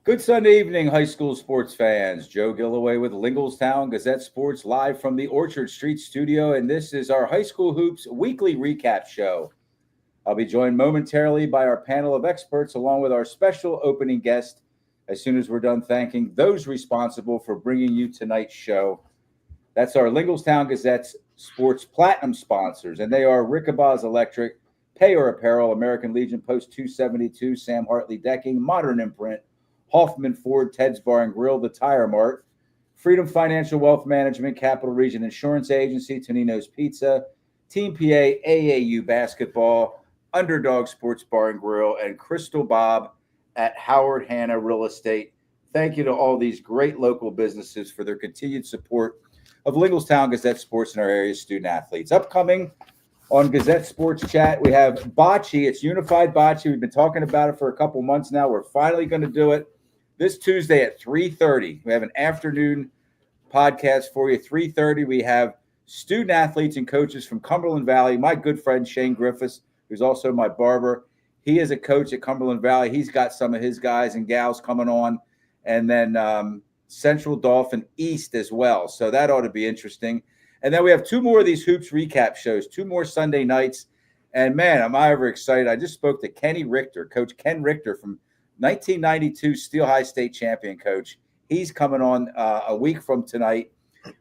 Good Sunday evening, high school sports fans. Joe Gillaway with Lingelstown Gazette Sports live from the Orchard Street studio, and this is our High School Hoops weekly recap show. I'll be joined momentarily by our panel of experts along with our special opening guest as soon as we're done thanking those responsible for bringing you tonight's show. That's our Lingelstown Gazette's sports platinum sponsors, and they are Rickabaz Electric, Payer Apparel, American Legion Post 272, Sam Hartley Decking, Modern Imprint, Hoffman Ford, Ted's Bar and Grill, The Tire Mart, Freedom Financial Wealth Management, Capital Region Insurance Agency, Tonino's Pizza, Team PA, AAU Basketball, Underdog Sports Bar and Grill, and Crystal Bob at Howard Hanna Real Estate. Thank you to all these great local businesses for their continued support of Lingelstown Gazette Sports and our area's student athletes. Upcoming on Gazette Sports Chat, we have Bocce. It's Unified Bocce. We've been talking about it for a couple months now. We're finally going to do it this Tuesday at 3:30. We have an afternoon podcast for you. 3:30, we have student athletes and coaches from Cumberland Valley. My good friend Shane Griffiths, who's also my barber. He is a coach at Cumberland Valley. He's got some of his guys and gals coming on. And then Central Dauphin East as well. So that ought to be interesting. And then we have two more of these hoops recap shows, two more Sunday nights. And man, am I ever excited. I just spoke to Kenny Richter, Coach Ken Richter from 1992 Steel High State champion coach. He's coming on a week from tonight.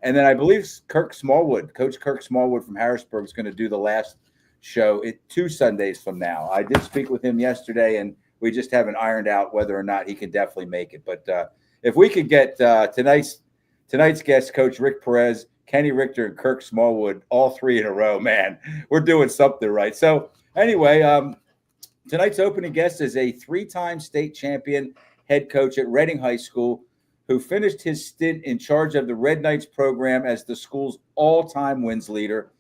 And then I believe Kirk Smallwood, Coach Kirk Smallwood from Harrisburg is going to do the last show 2 Sundays from now. I did speak with him yesterday, and we just haven't ironed out whether or not he can definitely make it. But if we could get tonight's guests, Coach Rick Perez, Kenny Richter, and Kirk Smallwood, all three in a row, man, we're doing something right. So anyway, tonight's opening guest is a 3-time state champion head coach at Reading High School who finished his stint in charge of the Red Knights program as the school's all-time wins leader.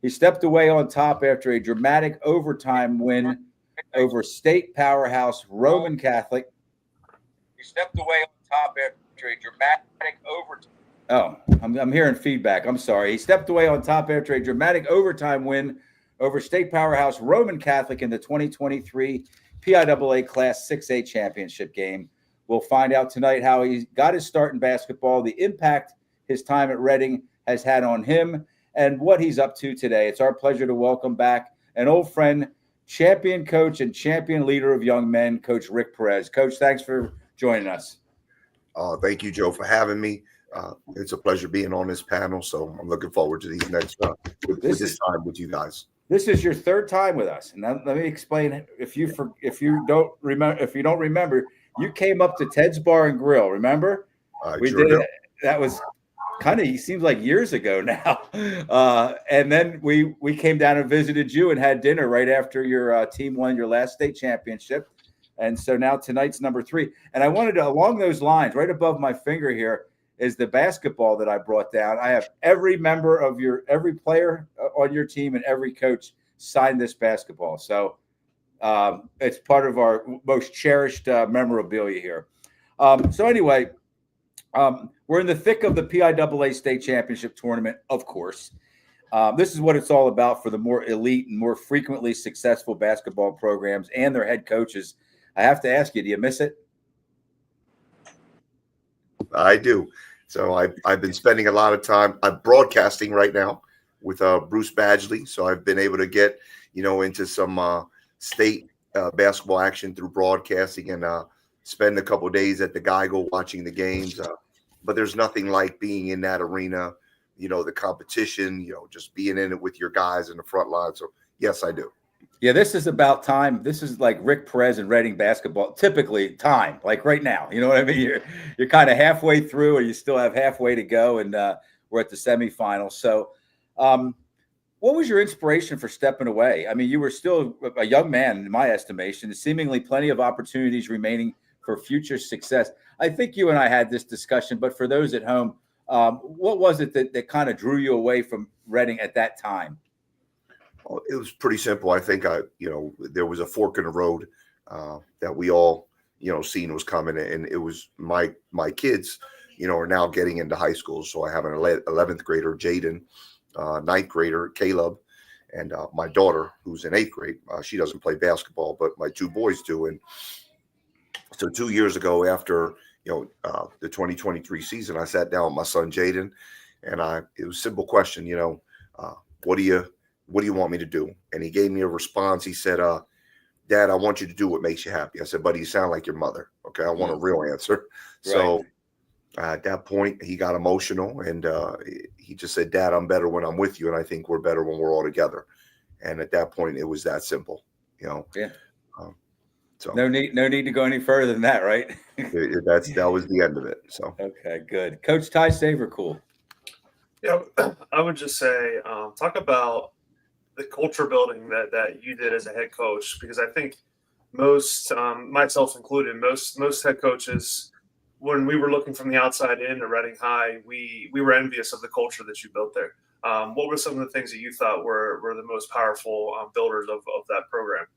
He stepped away on top after a dramatic overtime win over state powerhouse Roman Catholic. He stepped away on top after a dramatic overtime. Oh, I'm hearing feedback. I'm sorry. He stepped away on top after a dramatic overtime win over state powerhouse Roman Catholic in the 2023 PIAA Class 6A championship game. We'll find out tonight how he got his start in basketball, the impact his time at Reading has had on him, and what he's up to today. It's our pleasure to welcome back an old friend, champion coach and champion leader of young men, Coach Rick Perez. Coach, thanks for joining us. Thank you, Joe, for having me. It's a pleasure being on this panel, so I'm looking forward to these next this time with you guys. This is your third time with us, and let me explain. If you don't remember, you came up to Ted's Bar and Grill. Remember? We sure did it. That was kind of seems like years ago now. And then we came down and visited you and had dinner right after your team won your last state championship. And so now tonight's number 3. And I wanted to, along those lines, right above my finger here is the basketball that I brought down. I have every member of every player on your team and every coach signed this basketball. So it's part of our most cherished memorabilia here. So anyway, we're in the thick of the PIAA state championship tournament, of course. This is what it's all about for the more elite and more frequently successful basketball programs and their head coaches. I have to ask you, do you miss it? I do. So I've been spending a lot of time. I'm broadcasting right now with Bruce Badgley. So I've been able to get, into some state basketball action through broadcasting and spend a couple of days at the Geiger watching the games. But there's nothing like being in that arena, the competition, just being in it with your guys in the front line. So, yes, I do. Yeah, this is about time. This is like Rick Perez and Reading basketball. Typically time, like right now. You know what I mean? You're kind of halfway through, or you still have halfway to go, and we're at the semifinals. So what was your inspiration for stepping away? I mean, you were still a young man, in my estimation, seemingly plenty of opportunities remaining for future success. I think you and I had this discussion, but for those at home, what was it that kind of drew you away from Reading at that time? Well, it was pretty simple. I think there was a fork in the road that we all, seen was coming, and it was my kids, are now getting into high school. So I have an 11th grader, Jaden, 9th grader, Caleb, and my daughter, who's in 8th grade. She doesn't play basketball, but my 2 boys do. And So 2 years ago, after the 2023 season, I sat down with my son Jaden, and it was a simple question, what do you want me to do? And he gave me a response. He said, Dad, I want you to do what makes you happy. I said, buddy, you sound like your mother. Okay, I want a real answer. So at that point, he got emotional, and he just said, Dad, I'm better when I'm with you, and I think we're better when we're all together. And at that point, it was that simple, Yeah. So no need to go any further than that, right? that was the end of it. So okay, good. Coach Ty Savercool. Yeah, I would just say talk about the culture building that you did as a head coach, because I think most, myself included, most head coaches, when we were looking from the outside in to Reading High, we were envious of the culture that you built there. What were some of the things that you thought were the most powerful builders of that program?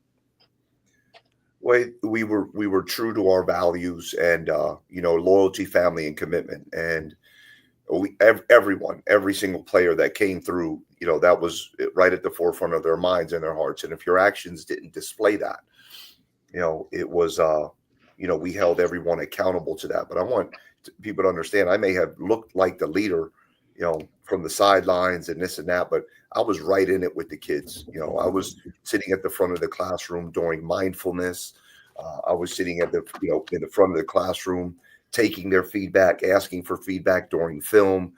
Well, we were true to our values and loyalty, family, and commitment. And every single player that came through, that was right at the forefront of their minds and their hearts. And if your actions didn't display that, it was we held everyone accountable to that. But I want people to understand, I may have looked like the leader, from the sidelines and this and that, but I was right in it with the kids. I was sitting at the front of the classroom doing mindfulness. I was sitting at in the front of the classroom, taking their feedback, asking for feedback during film.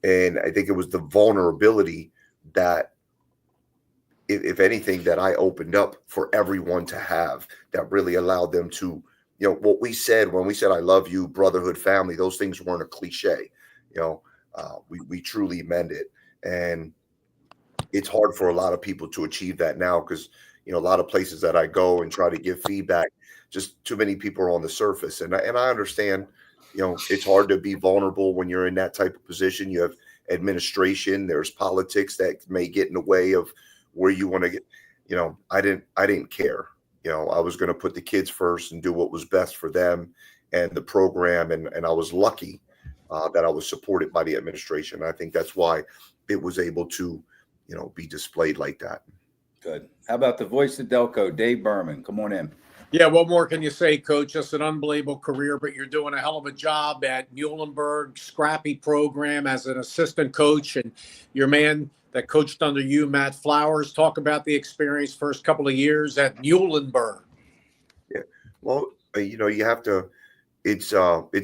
And I think it was the vulnerability that, if anything, that I opened up for everyone to have, that really allowed them to, what we said when we said, I love you, brotherhood, family, those things weren't a cliche. We truly meant it. And it's hard for a lot of people to achieve that now, because, a lot of places that I go and try to give feedback, just too many people are on the surface. And I understand, it's hard to be vulnerable when you're in that type of position. You have administration, there's politics that may get in the way of where you want to get. I didn't care. I was going to put the kids first and do what was best for them and the program. And I was lucky that I was supported by the administration. I think that's why it was able to, be displayed like that. Good. How about the voice of Delco, Dave Berman? Come on in. Yeah, what more can you say, Coach? Just an unbelievable career, but you're doing a hell of a job at Muhlenberg, scrappy program as an assistant coach, and your man that coached under you, Matt Flowers. Talk about the experience first couple of years at Muhlenberg. Yeah, well, you have to. It's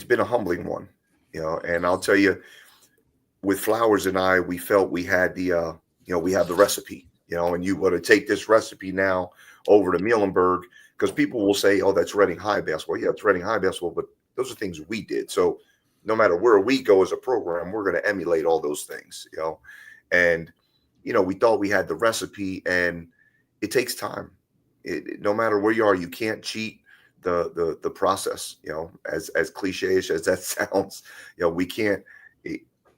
been a humbling one, and I'll tell you, with Flowers and I, we felt we had the we have the recipe, and you want to take this recipe now over to Muhlenberg. Because people will say, oh, that's Reading High basketball. Yeah, it's Reading High basketball, but those are things we did. So no matter where we go as a program, we're going to emulate all those things, And, we thought we had the recipe, and it takes time. No matter where you are, you can't cheat the process, as cliche-ish as that sounds. We can't.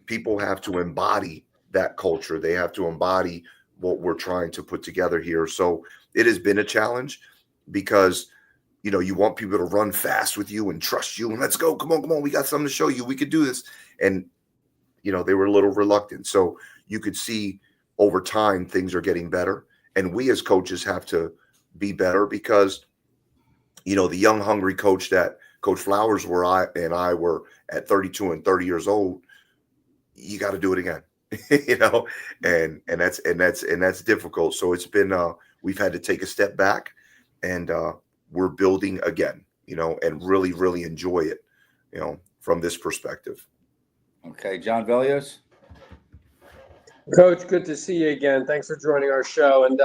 People have to embody that culture. They have to embody what we're trying to put together here. So it has been a challenge, because, you want people to run fast with you and trust you and let's go. Come on. We got something to show you. We could do this. And, they were a little reluctant. So you could see over time, things are getting better. And we as coaches have to be better, because, the young, hungry coach that Coach Flowers and I were at 32 and 30 years old, you got to do it again, and that's difficult. So it's been, we've had to take a step back, and we're building again, and really, really enjoy it, from this perspective. Okay, John Velios. Coach, good to see you again. Thanks for joining our show. And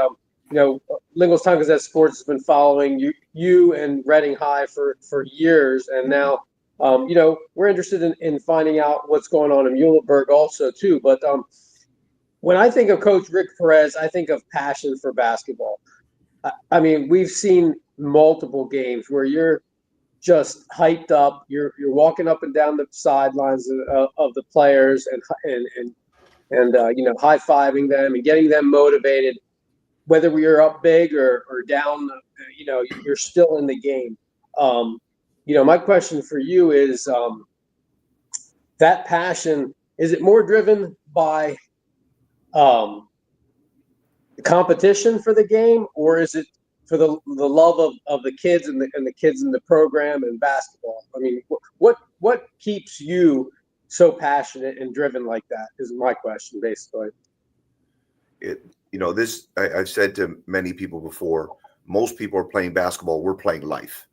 Linglestown Gazette Sports has been following you and Reading High for years, and now we're interested in finding out what's going on in Muhlenberg also too. But when I think of Coach Rick Perez, I think of passion for basketball. I mean, we've seen multiple games where you're just hyped up. You're walking up and down the sidelines of the players and high-fiving them and getting them motivated. Whether we are up big or down, you're still in the game. My question for you is, that passion, is it more driven by the competition for the game, or is it for the love of the kids and the kids in the program and basketball? I mean, what keeps you so passionate and driven like that is my question, basically. I've said to many people before, most people are playing basketball. We're playing life,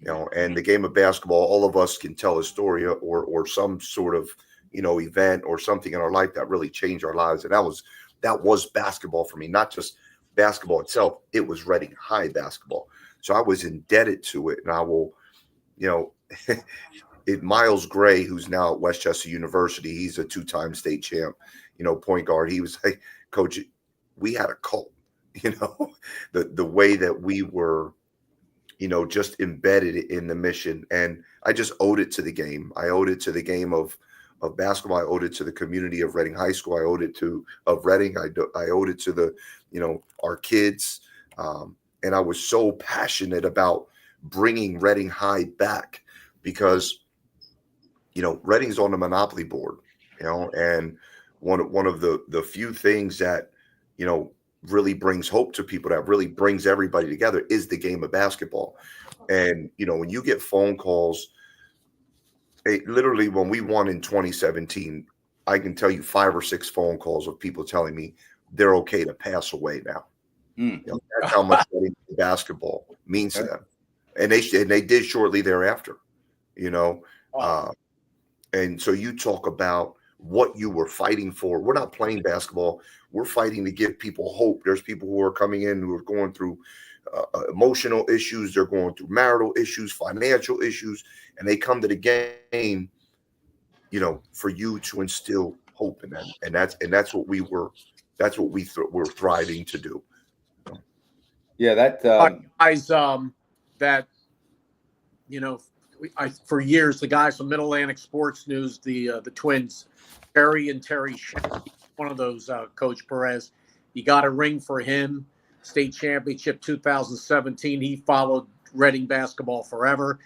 and the game of basketball, all of us can tell a story or some sort of, event or something in our life that really changed our lives. And that was basketball for me, not just basketball itself. It was Reading High basketball. So I was indebted to it. And I will, Miles Gray, who's now at Westchester University, he's a 2-time state champ, point guard. He was like, Coach, we had a cult, the way that we were, just embedded in the mission. And I just owed it to the game. I owed it to the game of basketball. I owed it to the community of Reading High School. I owed it to Reading. I owed it to the, our kids. And I was so passionate about bringing Reading High back because, Reading's on the monopoly board, and one of the few things that, really brings hope to people, that really brings everybody together, is the game of basketball. And, when you get phone calls, literally when we won in 2017, I can tell you 5 or 6 phone calls of people telling me they're okay to pass away now. That's how much basketball means to them. And they did shortly thereafter, and so you talk about what you were fighting for. We're not playing basketball. We're fighting to give people hope. There's people who are coming in who are going through emotional issues. They're going through marital issues, financial issues, and they come to the game, for you to instill hope in them. And that's what we were. That's what we're thriving to do. Yeah, that guys that for years, the guys from Mid Atlantic Sports News, the twins, Terry and Terry Shank, one of those, Coach Perez, you got a ring for him, state championship 2017. He followed Reading basketball forever,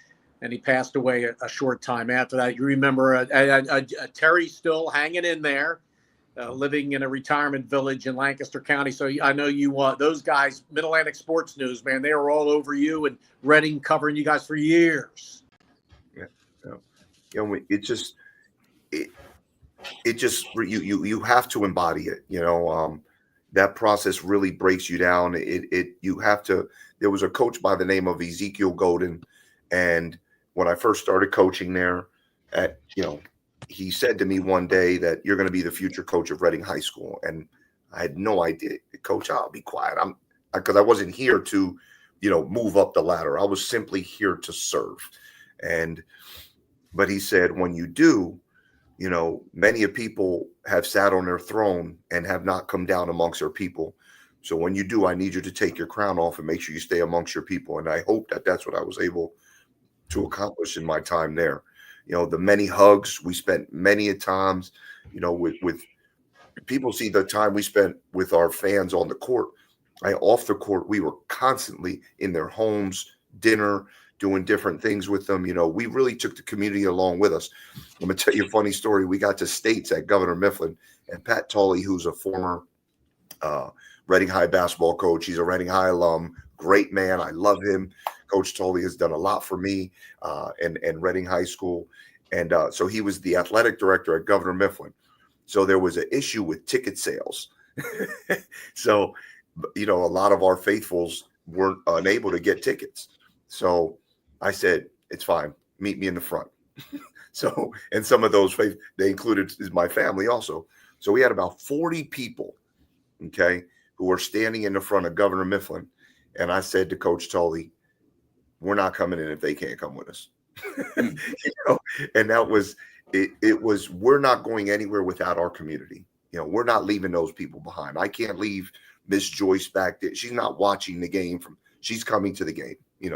and he passed away a short time after that. You remember Terry still hanging in there, living in a retirement village in Lancaster County. So I know you those guys, Mid Atlantic Sports News, man, they were all over you, and Reading covering you guys for years. It just you have to embody it. That process really breaks you down. You have to. There was a coach by the name of Ezekiel Golden, and when I first started coaching there, he said to me one day that you're going to be the future coach of Reading High School, and I had no idea. Coach, I'll be quiet. Because I wasn't here to, move up the ladder. I was simply here to serve, but he said, when you do, many people have sat on their throne and have not come down amongst their people. So when you do, I need you to take your crown off and make sure you stay amongst your people. And I hope that that's what I was able to accomplish in my time there. The many hugs we spent many a times, with people see the time we spent with our fans on the court. Off the court, we were constantly in their homes, dinner, doing different things with them. We really took the community along with us. I'm going to tell you a funny story. We got to states at Governor Mifflin, and Pat Tolley, who's a former Reading High basketball coach. He's a Reading High alum. Great man. I love him. Coach Tolley has done a lot for me and Reading High School. And so he was the athletic director at Governor Mifflin. So there was an issue with ticket sales. So, a lot of our faithfuls weren't unable to get tickets. So I said, it's fine. Meet me in the front. So, and some of those they included my family also. So we had about 40 people, who were standing in the front of Governor Mifflin. And I said to Coach Tolley, we're not coming in if they can't come with us. And that was, it was, we're not going anywhere without our community. We're not leaving those people behind. I can't leave Miss Joyce back there. She's not watching the game she's coming to the game.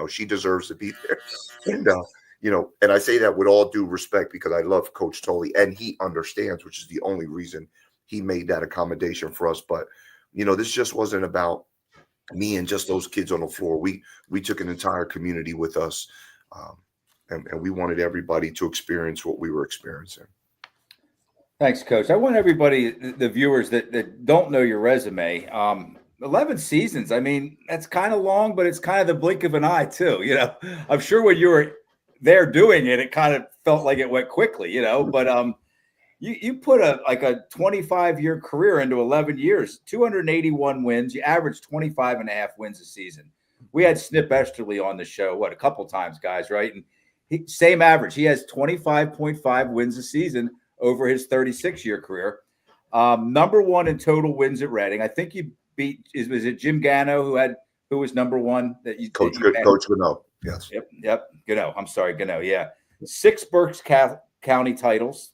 She deserves to be there. And, and I say that with all due respect because I love Coach Tolley and he understands, which is the only reason he made that accommodation for us. But, this just wasn't about me and just those kids on the floor. We took an entire community with us, and we wanted everybody to experience what we were experiencing. Thanks, Coach. I want everybody, the viewers that don't know your resume, 11 seasons. I mean, that's kind of long, but it's kind of the blink of an eye too. I'm sure when you were there doing it, it kind of felt like it went quickly, but you put a 25-year career into 11 years, 281 wins. You averaged 25 and a half wins a season. We had Snip Esterly on the show, a couple times, guys, right? And same average. He has 25.5 wins a season over his 36-year career. Number one in total wins at Reading. I think you beat, was it Jim Gano who was number one? Coach Gano. Yes. Yep. Gano. I'm sorry, Gano. Yeah. 6 Berks County titles.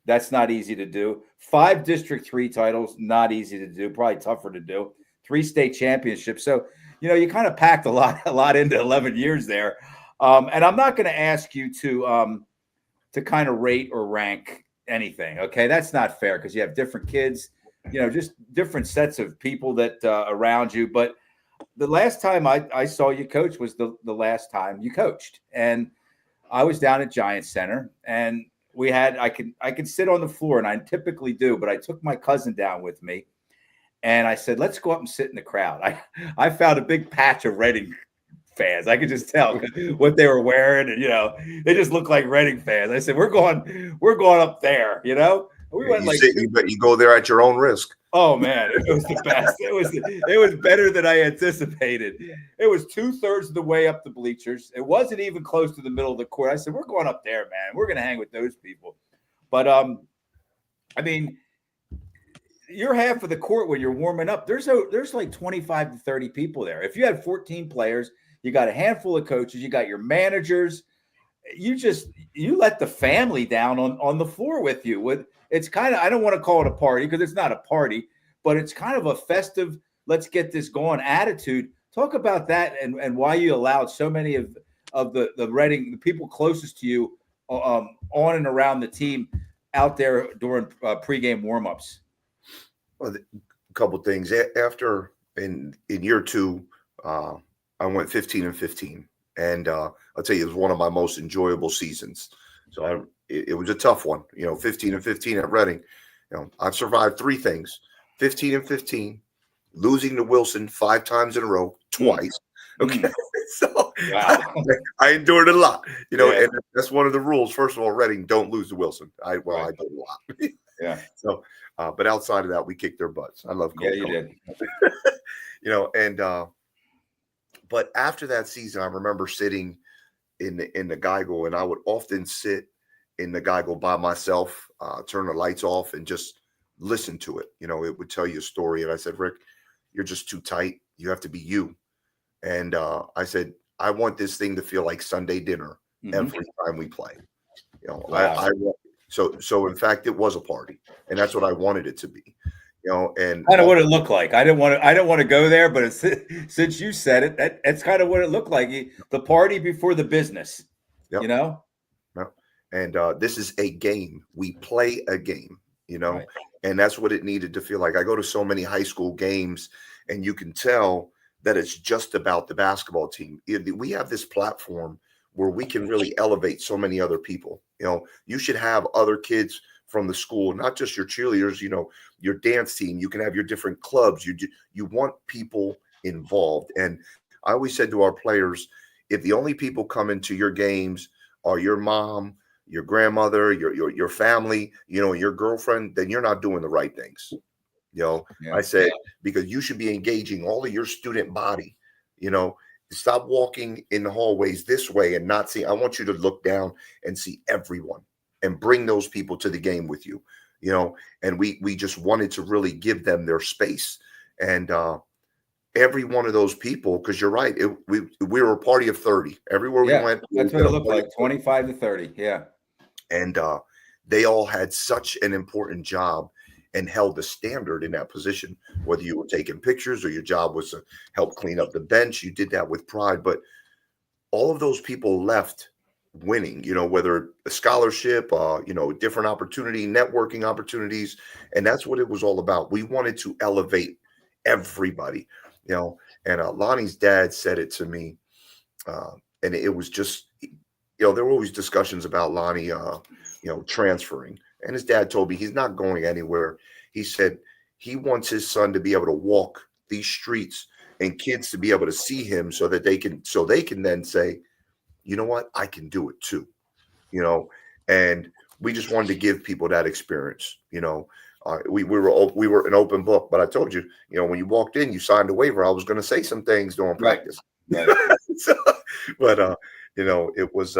That's not easy to do. 5 District 3 titles, not easy to do, probably tougher to do. 3 state championships. So, you kind of packed a lot into 11 years there. And I'm not going to ask you to kind of rate or rank anything. Okay. That's not fair because you have different kids, just different sets of people that around you. But the last time I saw you coach was the last time you coached. And I was down at Giant Center, and I could sit on the floor, and I typically do, but I took my cousin down with me, and I said, let's go up and sit in the crowd. I found a big patch of Reading fans. I could just tell what they were wearing, and they just looked like Reading fans. I said, we're going up there, We went you go there at your own risk. Oh man, it was the best. It was better than I anticipated. It was 2/3 of the way up the bleachers. It wasn't even close to the middle of the court. I said, we're going up there, man. We're going to hang with those people. But I mean, you're half of the court when you're warming up. There's like 25 to 30 people there. If you had 14 players, you got a handful of coaches, you got your managers. You let the family down on the floor with you. It's kind of, I don't want to call it a party because it's not a party, but it's kind of a festive, let's get this going attitude. Talk about that and why you allowed so many of the Reading, the people closest to you on and around the team out there during pregame warmups. Well, a couple things. After in year 2, I went 15-15. And I'll tell you, it was one of my most enjoyable seasons. So it was a tough one, 15-15 at Reading. I've survived 3 things: 15-15, losing to Wilson 5 times in a row, twice. Okay, so wow. I endured a lot, and that's one of the rules. First of all, Reading don't lose to Wilson. I did a lot. Yeah. So, but outside of that, we kicked their butts. I love Coach. Yeah, you did. But after that season, I remember sitting in the Geigel, and I would often sit in the Geigel by myself, turn the lights off, and just listen to it. It would tell you a story. And I said, Rick, you're just too tight. You have to be you. And I said, I want this thing to feel like Sunday dinner every time we play. Wow. So in fact, it was a party, and that's what I wanted it to be. And kind of what it looked like. I didn't want to go there, but since you said it, that's kind of what it looked like. The party before the business. Yep. Yep. And this is a game. We play a game. Right. And that's what it needed to feel like. I go to so many high school games, and you can tell that it's just about the basketball team. We have this platform where we can really elevate so many other people. You should have other kids from the school, not just your cheerleaders, your dance team. You can have your different clubs. You want people involved. And I always said to our players, if the only people coming to your games are your mom, your grandmother, your family, your girlfriend, then you're not doing the right things. I said, because you should be engaging all of your student body, stop walking in the hallways this way and not see. I want you to look down and see everyone and bring those people to the game with you, and we just wanted to really give them their space. And every one of those people, because you're right, we were a party of 30 everywhere we went. That's what it looked like, 25 to 30. Yeah. And they all had such an important job and held the standard in that position, whether you were taking pictures or your job was to help clean up the bench. You did that with pride. But all of those people left winning, whether a scholarship, different opportunity, networking opportunities. And that's what it was all about. We wanted to elevate everybody, and Lonnie's dad said it to me. And it was just, there were always discussions about Lonnie, transferring. And his dad told me he's not going anywhere. He said he wants his son to be able to walk these streets and kids to be able to see him so that they can then say, you know what, I can do it too, and we just wanted to give people that experience. We were an open book, but I told you, when you walked in, you signed a waiver. I was going to say some things during practice, Right. but it was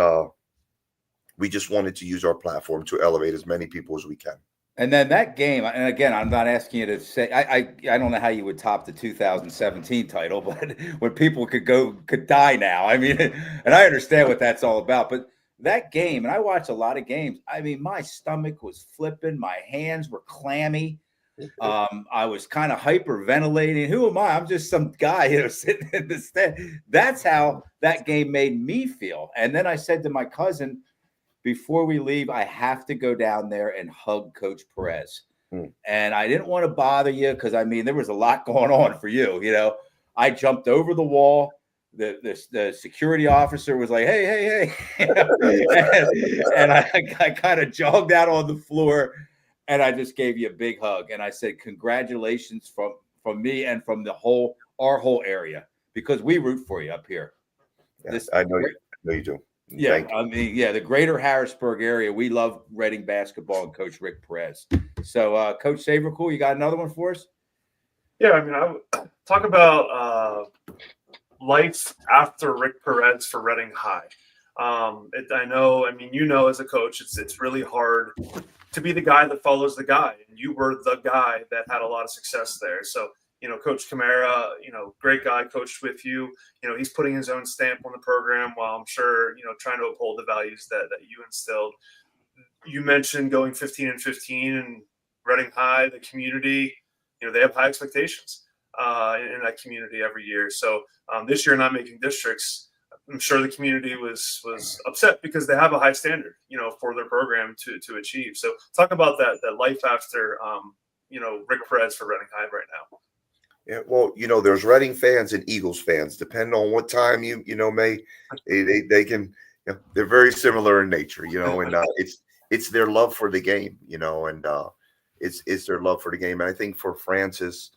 we just wanted to use our platform to elevate as many people as we can. And then that game, and again, I'm not asking you to say, I don't know how you would top the 2017 title, but when people could die now, I mean, and I understand what that's all about, but that game, and I watch a lot of games, I mean, my stomach was flipping, my hands were clammy. I was kind of hyperventilating. Who am I? I'm just some guy, sitting in the stand. That's how that game made me feel. And then I said to my cousin, before we leave, I have to go down there and hug Coach Perez. And I didn't want to bother you because, I mean, there was a lot going on for you. I jumped over the wall. The security officer was like, hey. and I kind of jogged out on the floor, and I just gave you a big hug. And I said, congratulations from me and from our whole area, because we root for you up here. Yeah, I know you do. Yeah, I mean, the greater Harrisburg area, we love Reading basketball and Coach Rick Perez. So, Coach Sabercool, you got another one for us? Yeah, I mean, I would talk about life after Rick Perez for Reading High. I know, I mean, as a coach, it's really hard to be the guy that follows the guy, and you were the guy that had a lot of success there. So, Coach Camara, great guy, coached with you. He's putting his own stamp on the program while I'm sure, trying to uphold the values that you instilled. You mentioned going 15-15 and Reading High, the community, they have high expectations in that community every year. So this year, not making districts, I'm sure the community was upset because they have a high standard, for their program to achieve. So talk about that life after, Rick Perez for Reading High right now. Yeah, well, there's Reading fans and Eagles fans. Depending on what time May, they can. They're very similar in nature, and it's their love for the game, and it's their love for the game. And I think for Francis,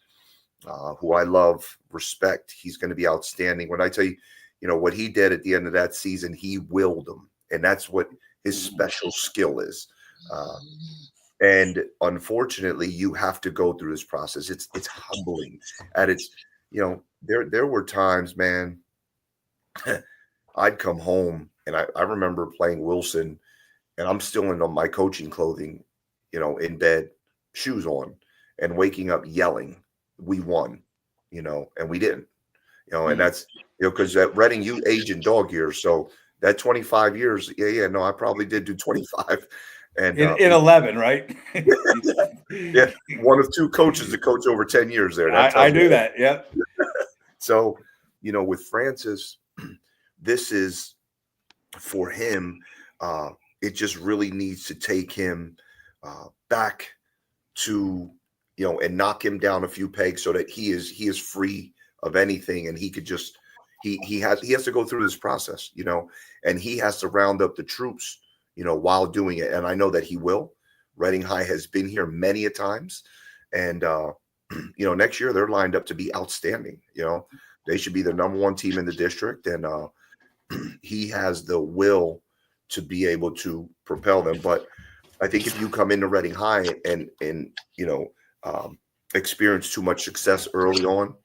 who I love, respect, he's going to be outstanding. When I tell you, what he did at the end of that season, he willed them, and that's what his special skill is. And unfortunately, you have to go through this process. It's humbling. There were times, man, I'd come home and I remember playing Wilson, and I'm still in my coaching clothing, in bed, shoes on, and waking up yelling, "We won," and we didn't, and that's, because at Reading, you age in dog years. So that 25 years, I probably did do 25. And in 11, right? Yeah, one of two coaches to coach over 10 years there. I do that. Yeah. So, with Francis, this is for him. It just really needs to take him back to, and knock him down a few pegs so that he is free of anything, and he could just he has to go through this process, and he has to round up the troops, while doing it. And I know that he will. Reading High has been here many a times. And, next year they're lined up to be outstanding. They should be the number one team in the district. And he has the will to be able to propel them. But I think if you come into Reading High and experience too much success early on,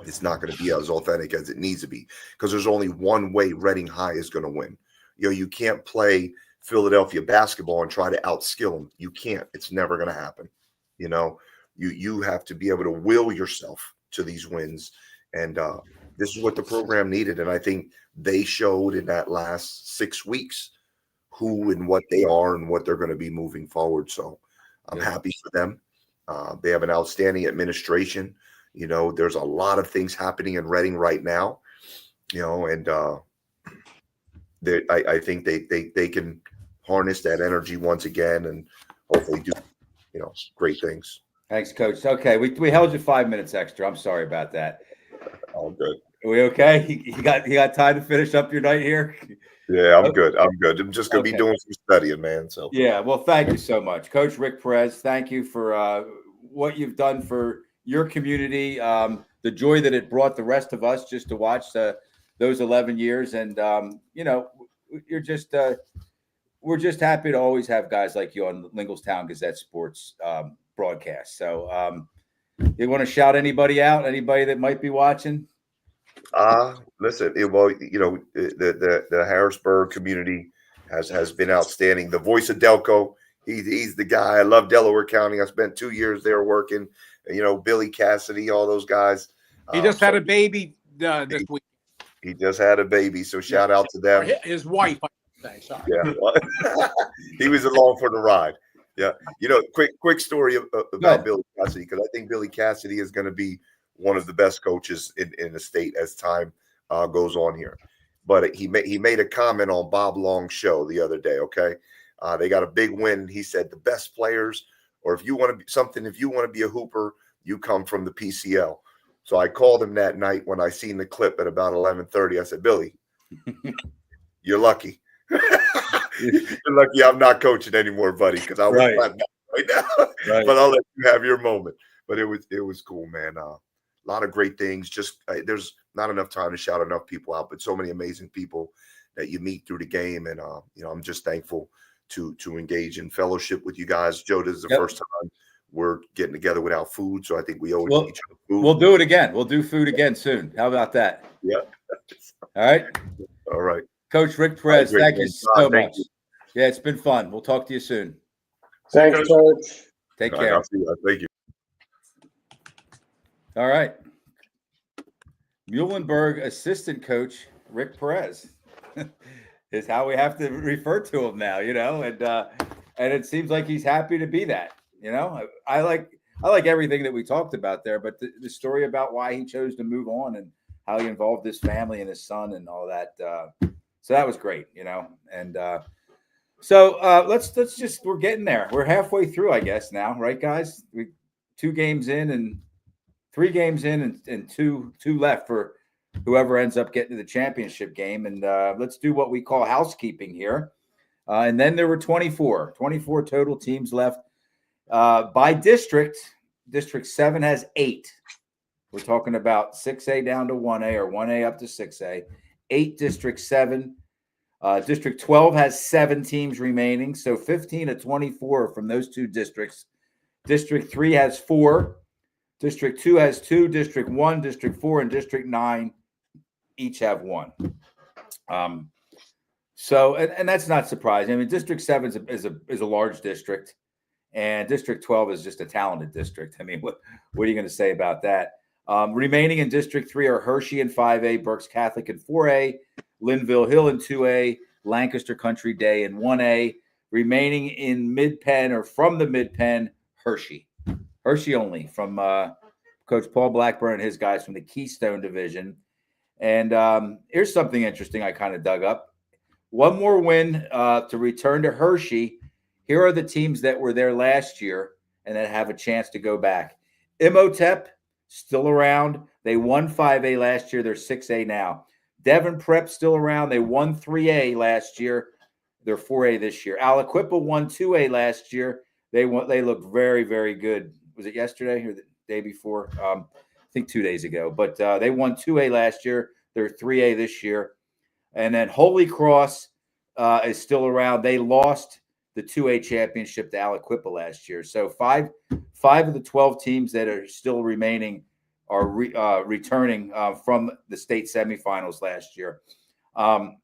it's not going to be as authentic as it needs to be, because there's only one way Reading High is going to win. You can't play Philadelphia basketball and try to outskill them. You can't. It's never going to happen. You have to be able to will yourself to these wins, and this is what the program needed. And I think they showed in that last 6 weeks who and what they are and what they're going to be moving forward. So I'm happy for them. They have an outstanding administration. There's a lot of things happening in Reading right now. And I think they can harness that energy once again and hopefully do, great things. Thanks, Coach. Okay, we held you 5 minutes extra. I'm sorry about that. All good. Are we okay? You got time to finish up your night here? Yeah, I'm good. I'm just gonna be doing some studying, man. So yeah, well, thank you so much, Coach Rick Perez. Thank you for what you've done for your community. the joy that it brought the rest of us just to watch those 11 years. And, you're just we're just happy to always have guys like you on Lingelstown Gazette Sports broadcast. So you want to shout anybody out, anybody that might be watching? Listen, the Harrisburg community has been outstanding. The voice of Delco, he's the guy. I love Delaware County. I spent 2 years there working. Billy Cassidy, all those guys. He just had a baby this week. He just had a baby, so shout out to them. His wife, I should say. Sorry. Yeah, he was along for the ride. Yeah, quick story about Billy Cassidy, because I think Billy Cassidy is going to be one of the best coaches in the state as time goes on here. But he made a comment on Bob Long's show the other day. Okay, they got a big win. He said the best players, or if you want to be a hooper, you come from the PCL. So I called him that night when I seen the clip at about 11:30. I said, Billy, you're lucky. You're lucky I'm not coaching anymore, buddy, because I was right now. Right. But I'll let you have your moment. But it was cool, man. A lot of great things. Just there's not enough time to shout enough people out, but so many amazing people that you meet through the game. And I'm just thankful to engage in fellowship with you guys. Joe, this is the first time we're getting together without food, so I think we owe each other food. We'll do it again. We'll do food again soon. How about that? Yeah. All right. Coach Rick Perez, thank you so much. Yeah, it's been fun. We'll talk to you soon. Thanks, Coach. Take care. I'll see you. Thank you. All right. Muhlenberg assistant coach Rick Perez is how we have to refer to him now, and it seems like he's happy to be that. I like everything that we talked about there, but the story about why he chose to move on and how he involved his family and his son and all that. So that was great, and so let's just, we're getting there. We're halfway through, I guess now, right, guys? We 2 games in and 3 games in and two left for whoever ends up getting to the championship game. And let's do what we call housekeeping here. And then there were 24 total teams left. By district, District 7 has 8. We're talking about 6A down to 1A or 1A up to 6A. 8 District 7. District 12 has 7 teams remaining. So 15 of 24 from those 2 districts. District 3 has 4. District 2 has 2. District 1, District 4, and District 9 each have 1. So that's not surprising. I mean, District 7 is a large district. And District 12 is just a talented district. I mean, what are you going to say about that? Remaining in District 3 are Hershey in 5A, Berks Catholic in 4A, Linville Hill in 2A, Lancaster Country Day in 1A. Remaining in Mid-Penn or from the Mid-Penn, Hershey only, from Coach Paul Blackburn and his guys from the Keystone Division. And here's something interesting I kind of dug up. One more win to return to Hershey. Here are the teams that were there last year and that have a chance to go back. Imhotep, still around. They won 5A last year. They're 6A now. Devon Prep, still around. They won 3A last year. They're 4A this year. Aliquippa won 2A last year. They looked very, very good. Was it yesterday or the day before? I think 2 days ago. But they won 2A last year. They're 3A this year. And then Holy Cross is still around. They lost the 2A championship to Aliquippa last year. So five of the 12 teams that are still remaining are returning from the state semifinals last year. How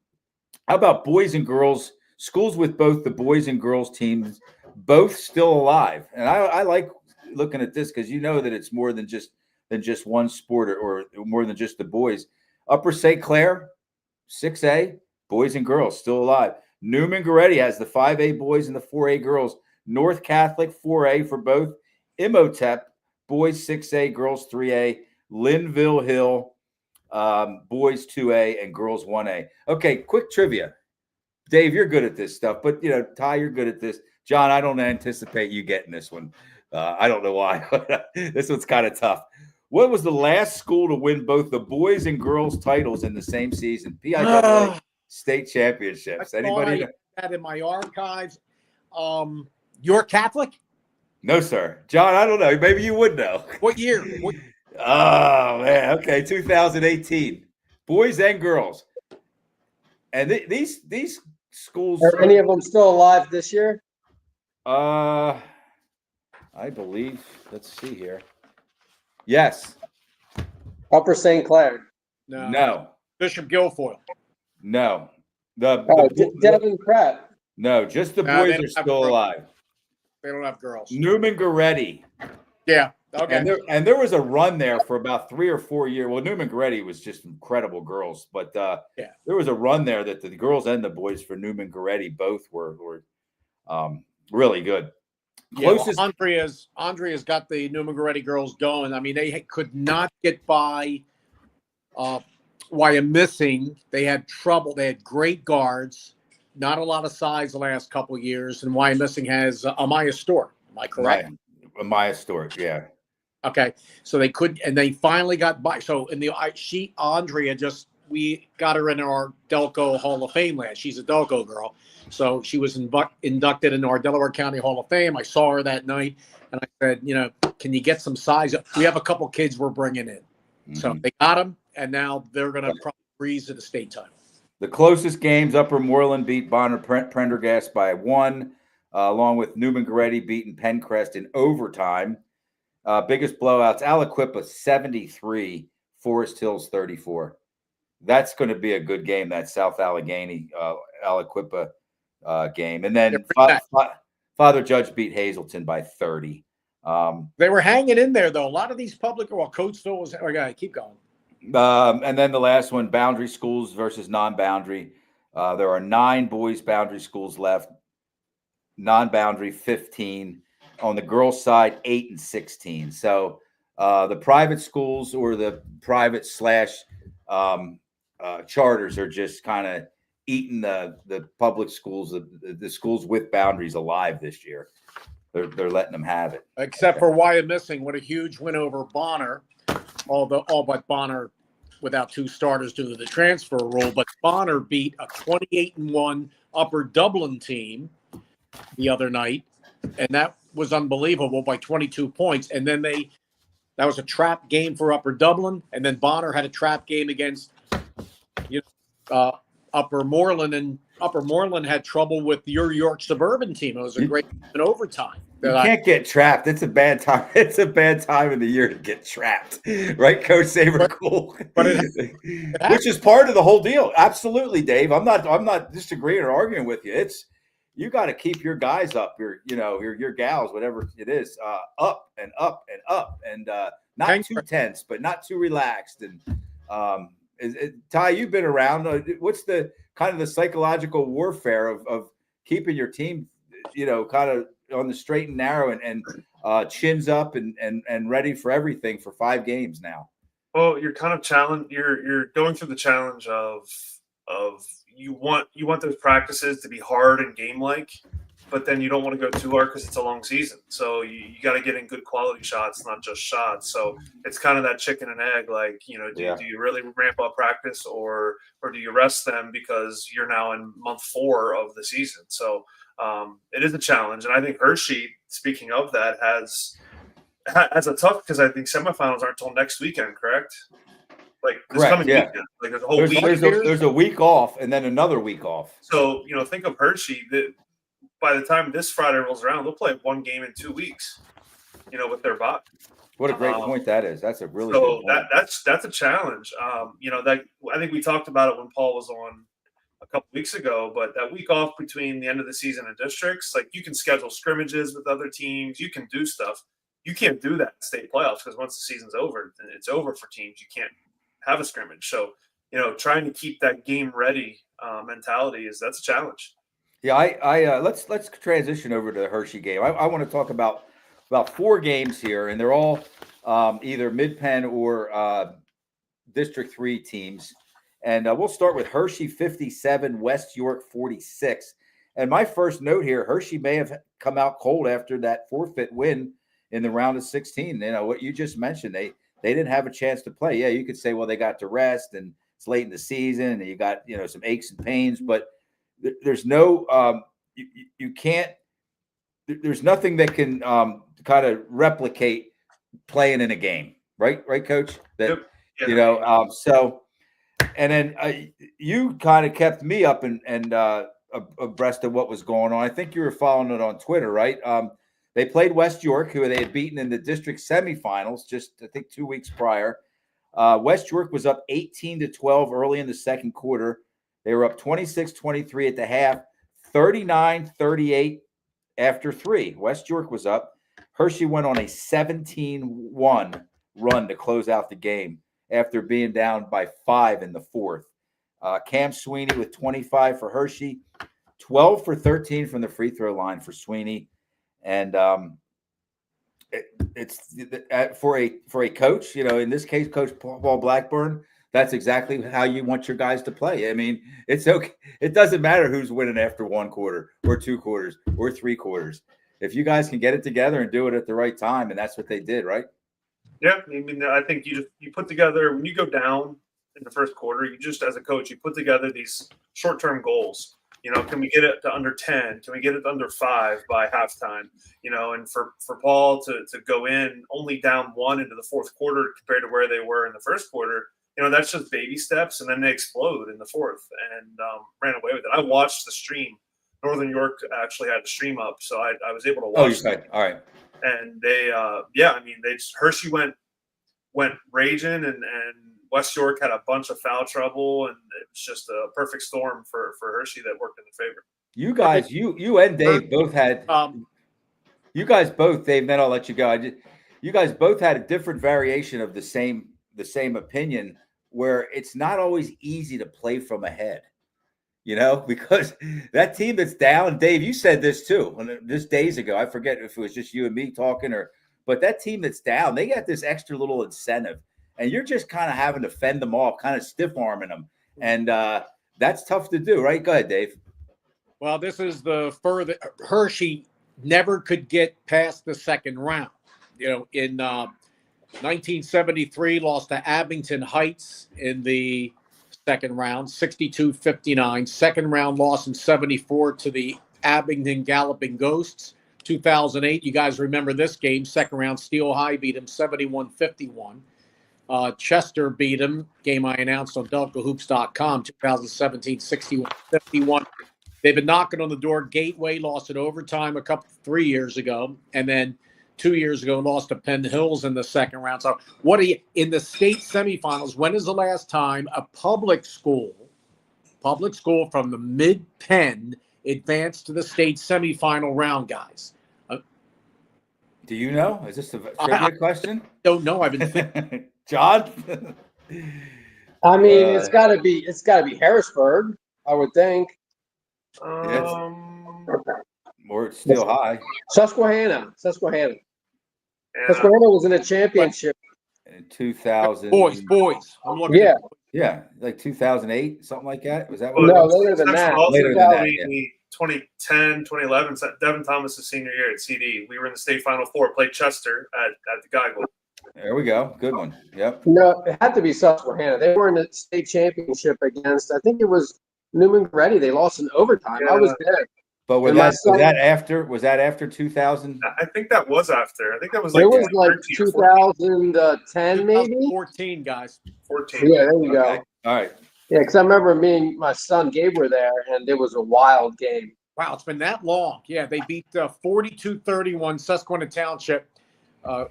about boys and girls? Schools with both the boys and girls teams, both still alive. And I like looking at this because that it's more than just one sport or more than just the boys. Upper St. Clair, 6A, boys and girls still alive. Newman Goretti has the 5A boys and the 4A girls. North Catholic, 4A for both. Imhotep, boys 6A, girls 3A. Linville Hill, boys 2A and girls 1A. Okay, quick trivia. Dave, you're good at this stuff, but Ty, you're good at this. John, I don't anticipate you getting this one. I don't know why. This one's kind of tough. What was the last school to win both the boys and girls titles in the same season? PIAA state championships. Anybody know? That in my archives. You're Catholic? No, sir. John, I don't know. Maybe you would know. What year? Oh man, okay, 2018, boys and girls, and these schools. Are any of them still alive this year? I believe. Let's see here. Yes. Upper St. Clair. No. Bishop Guilfoyle. No. Devin Pratt. No, just the No, they boys don't are have still girls. alive. They don't have girls. Newman Goretti. Yeah. Okay. And there was a run there for about 3 or 4 years. Well, Newman Goretti was just incredible girls, but Yeah. there was a run there that the girls and the boys for Newman Goretti both were really good. Closest, Yeah, well, Andrea's got the Newman Goretti girls going. I mean, they could not get by Wyomissing. They had trouble. They had great guards, not a lot of size the last couple of years. And Wyomissing has Amaya Stewart. Am I correct? Amaya Stewart, yeah. Okay, so they could, and they finally got by. So in the Andrea we got her in our Delco Hall of Fame last. She's a Delco girl, so she was inducted into our Delaware County Hall of Fame. I saw her that night, and I said, can you get some size? We have a couple kids we're bringing in, so they got them, and now they're going to probably breeze to the state title. The closest games, Upper Moreland beat Bonner Prendergast by 1, along with Newman Goretti beating Pencrest in overtime. Biggest blowouts, Aliquippa 73, Forest Hills 34. That's going to be a good game, that South Allegheny Aliquippa game. And then Father Judge beat Hazleton by 30. They were hanging in there, though. A lot of these Coatesville was – okay, keep going. And then the last one, boundary schools versus non-boundary. There are 9 boys boundary schools left, non-boundary 15. On the girls' side, 8 and 16. So the private schools or the private / charters are just kind of eating the public schools, the schools with boundaries alive this year. They're letting them have it. Except for Wyomissing, what a huge win over Bonner. All but Bonner without 2 starters due to the transfer rule. But Bonner beat a 28-1 Upper Dublin team the other night, and that was unbelievable by 22 points. And then that was a trap game for Upper Dublin, and then Bonner had a trap game against Upper Moreland, and Upper Moreland had trouble with your York Suburban team. It was a great game in overtime. You can't get trapped. It's a bad time. It's a bad time of the year to get trapped, right, Coach Sabercool? But which is part of the whole deal. Absolutely, Dave. I'm not disagreeing or arguing with you. You got to keep your guys up, your gals, whatever it is, up and up and up, and not too tense, but not too relaxed. And Ty, you've been around. What's the kind of the psychological warfare of keeping your team, kind of on the straight and narrow and chins up and ready for everything for 5 games now? Well, you're kind of challenged. You're going through the challenge of you want those practices to be hard and game-like, but then you don't want to go too hard because it's a long season. So you got to get in good quality shots, not just shots. So it's kind of that chicken and egg, like, do you really ramp up practice or do you rest them because you're now in month 4 of the season? So it is a challenge. And I think Hershey, speaking of that, has a tough, because I think semifinals aren't until next weekend, correct? Like this coming weekend, like there's a whole week. There's a week off and then another week off. So think of Hershey. That by the time this Friday rolls around, they'll play 1 game in 2 weeks. With their bye. What a great point that is. That's a really so good point. that's a challenge. That I think we talked about it when Paul was on a couple weeks ago. But that week off between the end of the season and districts, like you can schedule scrimmages with other teams. You can do stuff. You can't do that in state playoffs because once the season's over, it's over for teams. You can't have a scrimmage. So, trying to keep that game ready mentality that's a challenge. Yeah, I let's transition over to the Hershey game. I want to talk about 4 games here, and they're all either Mid-Penn or District 3 teams. And we'll start with Hershey 57, West York 46. And my first note here, Hershey may have come out cold after that forfeit win in the round of 16. What you just mentioned, they didn't have a chance to play. Yeah, you could say, well, they got to rest and it's late in the season and you got, some aches and pains, but there's no, you can't, there's nothing that can kind of replicate playing in a game. right, Coach? That Yep. Yeah. you know. So, and then you kind of kept me up and abreast of what was going on. I think you were following it on Twitter, right? They played West York, who they had beaten in the district semifinals just I think 2 weeks prior. West York was up 18-12 early in the second quarter. They were up 26-23 at the half, 39-38 after 3. West York was up. Hershey went on a 17-1 run to close out the game after being down by 5 in the fourth. Cam Sweeney with 25 for Hershey, 12 for 13 from the free throw line for Sweeney. And it's for a coach, in this case, Coach Paul Blackburn, that's exactly how you want your guys to play. I mean, it's okay. It doesn't matter who's winning after 1 quarter or 2 quarters or 3 quarters. If you guys can get it together and do it at the right time, and that's what they did, right? Yeah, I mean, I think you put together when you go down in the first quarter, you just as a coach, you put together these short-term goals. Can we get it to under 10? Can we get it to under 5 by halftime? And for Paul to go in only down 1 into the fourth quarter compared to where they were in the first quarter, that's just baby steps, and then they explode in the fourth and ran away with it. I watched the stream. Northern York actually had the stream up, so I was able to watch. Oh, you said, all right. And they, Hershey went raging, and West York had a bunch of foul trouble, and it was just a perfect storm for Hershey that worked in their favor. You guys, you and Dave both had. You guys both, Dave. Then I'll let you go. You guys both had a different variation of the same opinion, where it's not always easy to play from ahead. Because that team that's down, Dave, you said this too, this days ago. I forget if it was just you and me talking but that team that's down, they got this extra little incentive, and you're just kind of having to fend them off, kind of stiff arming them. And that's tough to do, right? Go ahead, Dave. Well, this is the further Hershey never could get past the second round. In 1973, lost to Abington Heights in the second round, 62-59. Second round loss in 74 to the Abington Galloping Ghosts. 2008, you guys remember this game. Second round, Steel High beat them 71-51. Chester beat them, game I announced on DeltaHoops.com, 2017, 61-51. They've been knocking on the door. Gateway lost in overtime 3 years ago. And then 2 years ago, lost to Penn Hills in the second round. So what are you in the state semifinals? When is the last time a public school from the mid-Penn advanced to the state semifinal round, guys? Do you know? Is this a trivia question? Don't know. I've been thinking. John? I mean, it's got to be Harrisburg, I would think. Or Steel High. Susquehanna. Yeah. Susquehanna was in a championship. In 2000. Boys. I'm looking. Yeah. Yeah, like 2008, something like that. Was that Well, what? No, later than that. Later than that, yeah. 2010, 2011, Devin Thomas' senior year at CD. We were in the state Final Four, played Chester at the Geigle. There we go. Good one. Yep. No, it had to be Susquehanna. They were in the state championship against, I think it was Newman Goretti. They lost in overtime. Yeah. I was there. But was that after 2000? I think that was after. I think that was It was like 2010, maybe. 2014, guys. 14. Yeah, there you go. Okay. All right. Yeah, because I remember me and my son Gabe were there, and it was a wild game. Wow, it's been that long. Yeah, they beat 42-31 Susquehanna Township.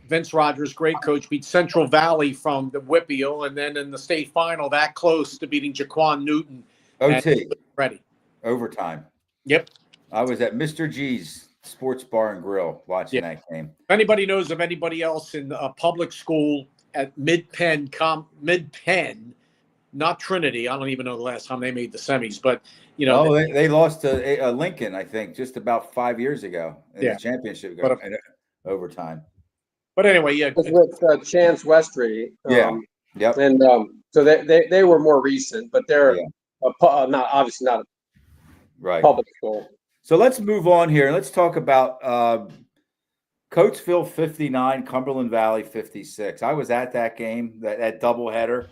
Vince Rogers, great coach, beat Central Valley from the Whippeal, and then in the state final, that close to beating Jaquan Newton. OT. Ready. Overtime. Yep. I was at Mr. G's Sports Bar and Grill watching that game. If anybody knows of anybody else in a public school at mid-Penn, not Trinity. I don't even know the last time they made the semis, but they lost to Lincoln, I think, just about 5 years ago in the championship in overtime. But anyway, yeah, It was with Chance Westry. Yep. And so they were more recent, but they're not a right public school. So let's move on here. Let's talk about Coatesville 59, Cumberland Valley 56. I was at that game, that doubleheader.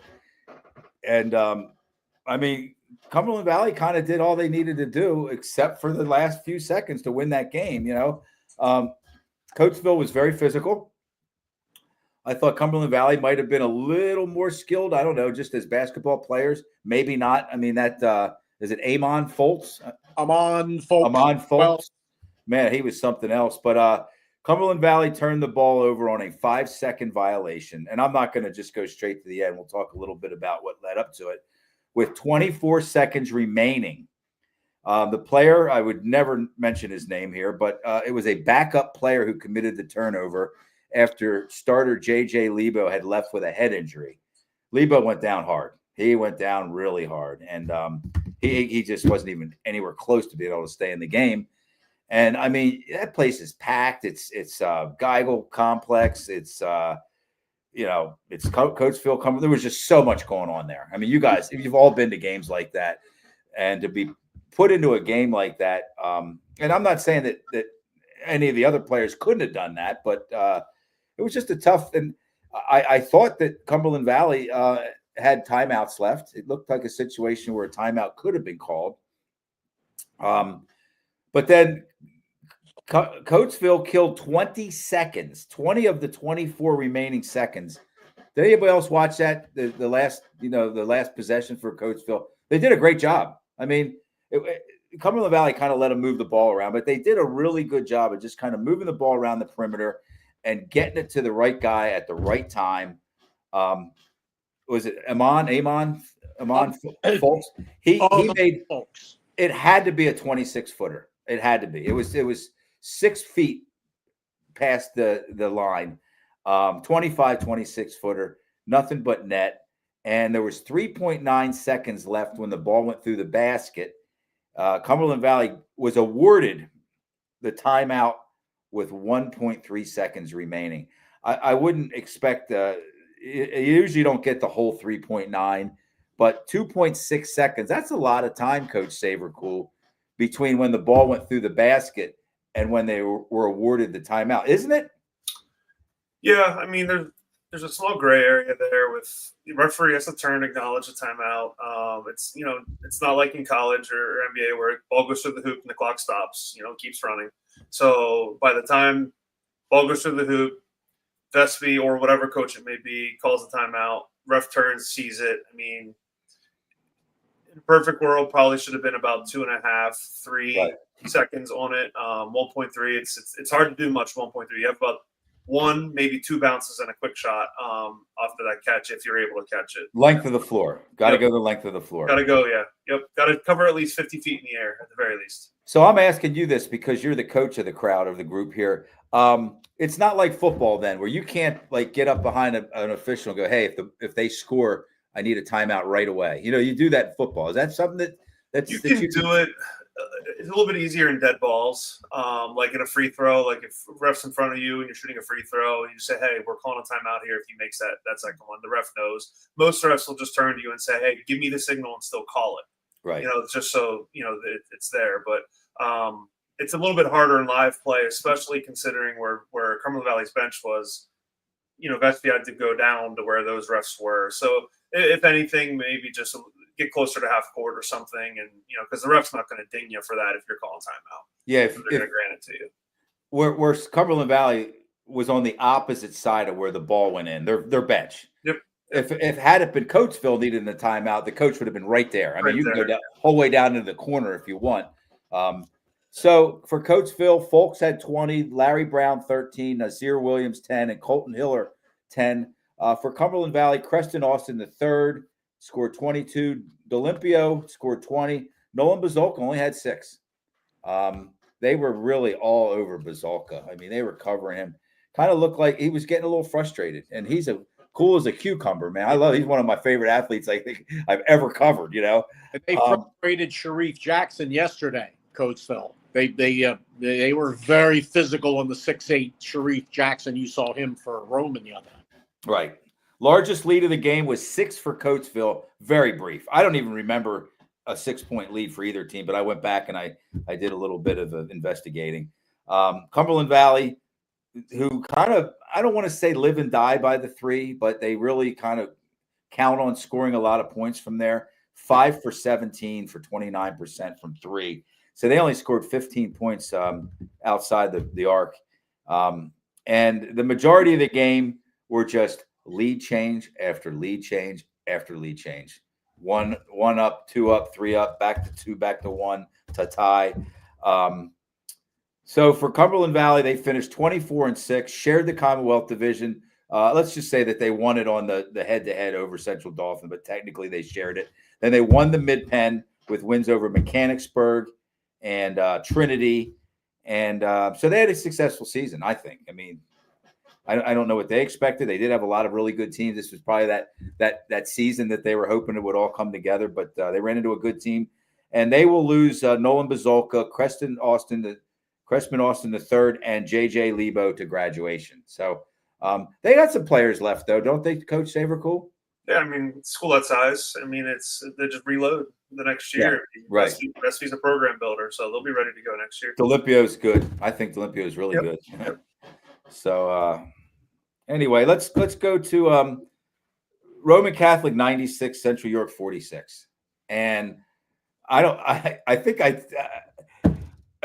And, I mean, Cumberland Valley kind of did all they needed to do, except for the last few seconds to win that game, Coatesville was very physical. I thought Cumberland Valley might have been a little more skilled. I don't know, just as basketball players, maybe not. I mean, that is it Amon Foltz? Amon Folks. Amon Foltz. Well, Man, he was something else. But Cumberland Valley turned the ball over on a 5-second violation. And I'm not going to just go straight to the end. We'll talk a little bit about what led up to it. With 24 seconds remaining, the player, I would never mention his name here, but it was a backup player who committed the turnover after starter J.J. Lebo had left with a head injury. Lebo went down hard. He went down really hard. And he just wasn't even anywhere close to being able to stay in the game. And I mean, that place is packed. It's Geigel complex. It's it's Coatesville. There was just so much going on there. I mean, you guys, you've all been to games like that, and to be put into a game like that. And I'm not saying that any of the other players couldn't have done that, but it was just a tough. And I thought that Cumberland Valley had timeouts left. It looked like a situation where a timeout could have been called. But then Coatesville killed 20 seconds, 20 of the 24 remaining seconds. Did anybody else watch that? The last possession for Coatesville? They did a great job. I mean, Cumberland Valley kind of let them move the ball around, but they did a really good job of just kind of moving the ball around the perimeter and getting it to the right guy at the right time. Was it Amon Foltz? He made folks. It had to be a 26-footer. It had to be. It was 6 feet past the line. 25, 26-footer, nothing but net. And there was 3.9 seconds left when the ball went through the basket. Cumberland Valley was awarded the timeout with 1.3 seconds remaining. I wouldn't expect you usually don't get the whole 3.9, but 2.6 seconds, that's a lot of time, Coach Savercool, between when the ball went through the basket and when they were awarded the timeout, isn't it? Yeah, I mean, there's a small gray area there with the referee has to turn, acknowledge the timeout. It's not like in college or NBA where ball goes through the hoop and the clock stops, keeps running. So by the time ball goes through the hoop, Vespi or whatever coach it may be calls the timeout, ref turns, sees it. I mean, in a perfect world, probably should have been about 2.5, 3 seconds on it. 1.3, it's hard to do much. 1.3, you have about 1, maybe 2 bounces and a quick shot after that catch if you're able to catch it. Length of the floor. Got to go the length of the floor. Got to go, yeah. Yep. Got to cover at least 50 feet in the air at the very least. So I'm asking you this because you're the coach of the crowd of the group here. It's not like football then where you can't get up behind an official and go, hey, if they score, I need a timeout right away. You do that in football. Is that something that you can do it? It's a little bit easier in dead balls, like in a free throw. Like if ref's in front of you and you're shooting a free throw, and you say, "Hey, we're calling a timeout here." If he makes that second one, the ref knows. Most refs will just turn to you and say, "Hey, give me the signal," and still call it. Right. Just so that it's there. But it's a little bit harder in live play, especially considering where Cumberland Valley's bench was. Vespi had to go down to where those refs were. So if anything, maybe just get closer to half court or something, and because the ref's not going to ding you for that if you're calling timeout. Yeah, if they're going to grant it to you. Where Cumberland Valley was on the opposite side of where the ball went in, their bench. Yep. If had it been Coatesville needed the timeout, the coach would have been right there. I mean, you can go down, whole way down into the corner if you want. So for Coatesville, Folks had 20, Larry Brown 13, Nazir Williams 10, and Colton Hiller 10. For Cumberland Valley, Creston Austin the third scored 22. D'Olimpio scored 20. Nolan Bazolka only had 6. They were really all over Bazolka. I mean, they were covering him. Kind of looked like he was getting a little frustrated. And he's cool as a cucumber, man. He's one of my favorite athletes I think I've ever covered, And they frustrated Sharif Jackson yesterday, Coatesville. They were very physical on the 6'8" Sharif Jackson. You saw him for Roman the other night. Right. Largest lead of the game was 6 for Coatesville. Very brief. I don't even remember a 6-point lead for either team, but I went back and I did a little bit of investigating. Cumberland Valley, who kind of, I don't want to say live and die by the 3, but they really kind of count on scoring a lot of points from there. 5 for 17 for 29% from 3. So they only scored 15 points outside the arc. And the majority of the game were just lead change after lead change after lead change. One up, two up, three up, back to two, back to one to tie. So for Cumberland Valley, they finished 24-6, shared the Commonwealth Division. Let's just say that they won it on the head-to-head over Central Dauphin, but technically they shared it. Then they won the Mid-Penn with wins over Mechanicsburg and Trinity. And so they had a successful season, I think. I mean, I don't know what they expected. They did have a lot of really good teams. This was probably that season that they were hoping it would all come together, but they ran into a good team. And they will lose Nolan Bazolka, Crespin Austin III, and JJ Lebo to graduation. So they got some players left, though, don't they, Coach Savercool? Yeah, I mean, school that size. I mean, they just reload the next year. Yeah, right. Respi's a program builder, so they'll be ready to go next year. Delimpio's good. I think Delimpio's really good. So anyway, let's go to Roman Catholic 96, Central York 46, and I think I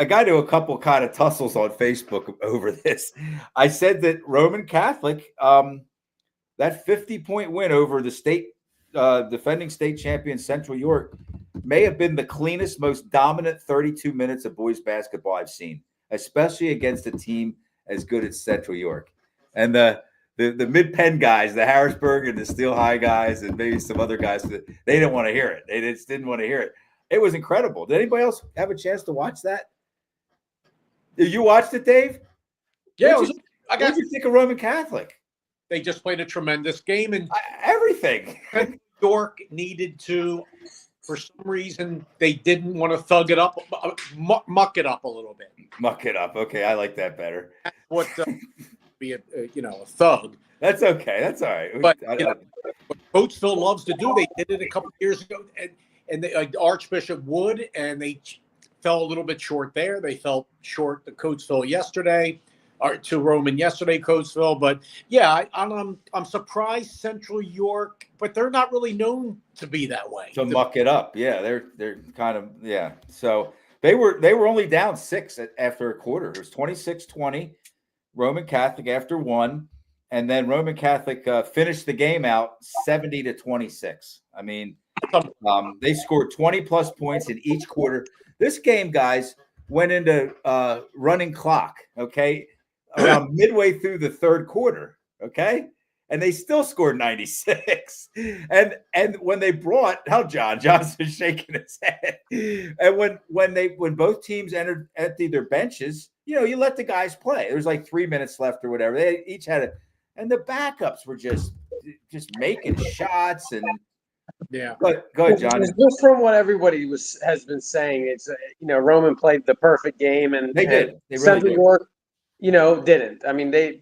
got into a couple kind of tussles on Facebook over this. I said that Roman Catholic, that 50-point win over the state defending state champion Central York, may have been the cleanest, most dominant 32 minutes of boys basketball I've seen, especially against a team as good as Central York. And the Mid-Penn guys, the Harrisburg and the Steel High guys, and maybe some other guys, they didn't want to hear it. They just didn't want to hear it. It was incredible. Did anybody else have a chance to watch that? You watched it, Dave? Yeah, What did you think of Roman Catholic? they just played a tremendous game, and Everything. York needed to, for some reason, they didn't want to thug it up, muck it up a little bit. Muck it up. Okay, I like that better. What be a thug. That's okay. That's all right. But what Coatesville loves to do, they did it a couple of years ago, and Archbishop Wood, and they fell a little bit short there. They fell short to Coatesville yesterday, or to Roman yesterday, Coatesville. But yeah, I'm surprised Central York, but they're not really known to be that way. To muck it up. Yeah, they're kind of, yeah. So they were only down 6 after a quarter. It was 26-20, Roman Catholic after one. And then Roman Catholic finished the game out 70-26. I mean, they scored 20-plus points in each quarter. This game, guys, went into running clock, okay, around midway through the third quarter, okay? And they still scored 96. And when they brought, John's shaking his head. And when both teams emptied their benches, you let the guys play. There was like 3 minutes left or whatever. They each had and the backups were just making shots and yeah. Go ahead, John. Just from what everybody has been saying, it's Roman played the perfect game, and they did. They Central really did. York, didn't. I mean, they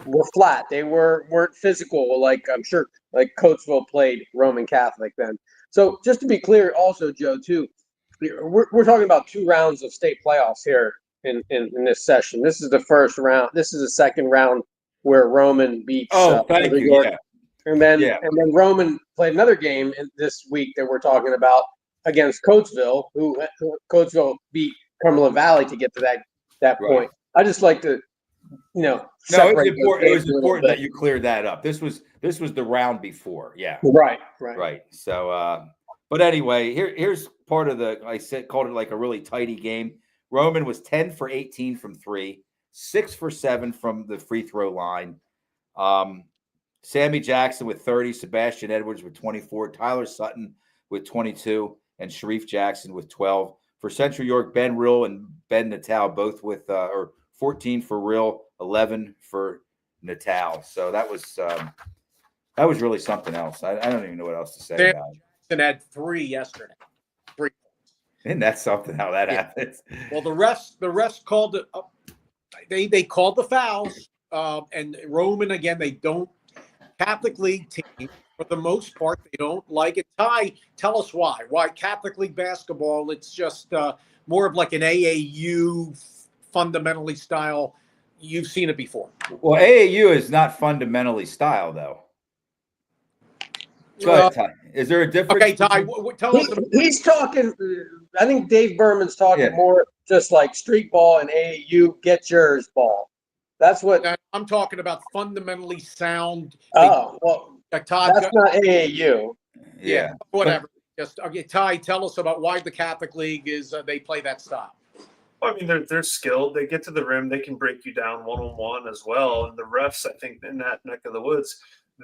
were flat. They weren't physical like I'm sure like Coatesville played Roman Catholic then. So just to be clear, also Joe too, we're talking about 2 rounds of state playoffs here in this session. This is the first round. This is the second round where Roman beats. Thank you. York. Yeah. And then Roman played another game this week that we're talking about against Coatesville, who Coatesville beat Cumberland Valley to get to that point. Right. I just like to, it was important that you cleared that up. This was the round before. Yeah. Right. So, but anyway, here's part of called it like a really tighty game. Roman was 10 for 18 from 3, 6 for 7 from the free throw line. Sammy Jackson with 30, Sebastian Edwards with 24, Tyler Sutton with 22, and Sharif Jackson with 12. For Central York, Ben Rill and Ben Natal both with 14 for Rill, 11 for Natal. So that was really something else. I don't even know what else to say about it. Jackson had 3 yesterday. 3 points. Isn't that something how that happens? Well, the rest called it. They called the fouls, and Roman again. They don't. Catholic League team, for the most part, they don't like it. Ty, tell us why. Why Catholic League basketball? It's just more of like an AAU fundamentally style. You've seen it before. Well, AAU is not fundamentally style, though. Go ahead, Ty. Is there a difference? Okay, Ty, tell us. He's talking. I think Dave Berman's talking more just like street ball and AAU. Get yours ball. That's what. And I'm talking about fundamentally sound. Oh, well, Todd, that's not AAU. Yeah. whatever. Just okay, Ty, tell us about why the Catholic League is they play that style. Well, I mean, they're skilled. They get to the rim. They can break you down one-on-one as well. And the refs, I think, in that neck of the woods,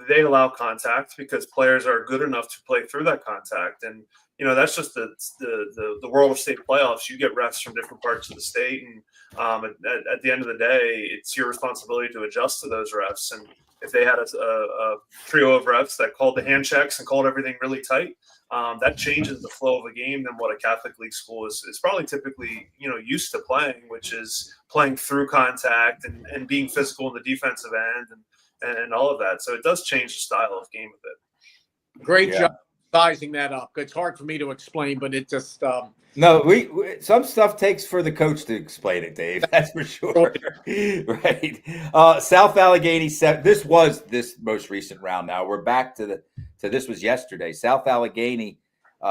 they allow contact because players are good enough to play through that contact. And that's just the world of state playoffs. You get refs from different parts of the state, and at the end of the day, it's your responsibility to adjust to those refs. And if they had a trio of refs that called the hand checks and called everything really tight, that changes the flow of a game than what a Catholic League school is probably typically used to playing, which is playing through contact and being physical in the defensive end and all of that. So it does change the style of game a bit. Great job sizing that up. It's hard for me to explain, but it just No, we some stuff takes for the coach to explain it, Dave. That's for sure. Right. South Allegheny. This was this most recent round. Now we're back to this was yesterday. South Allegheny,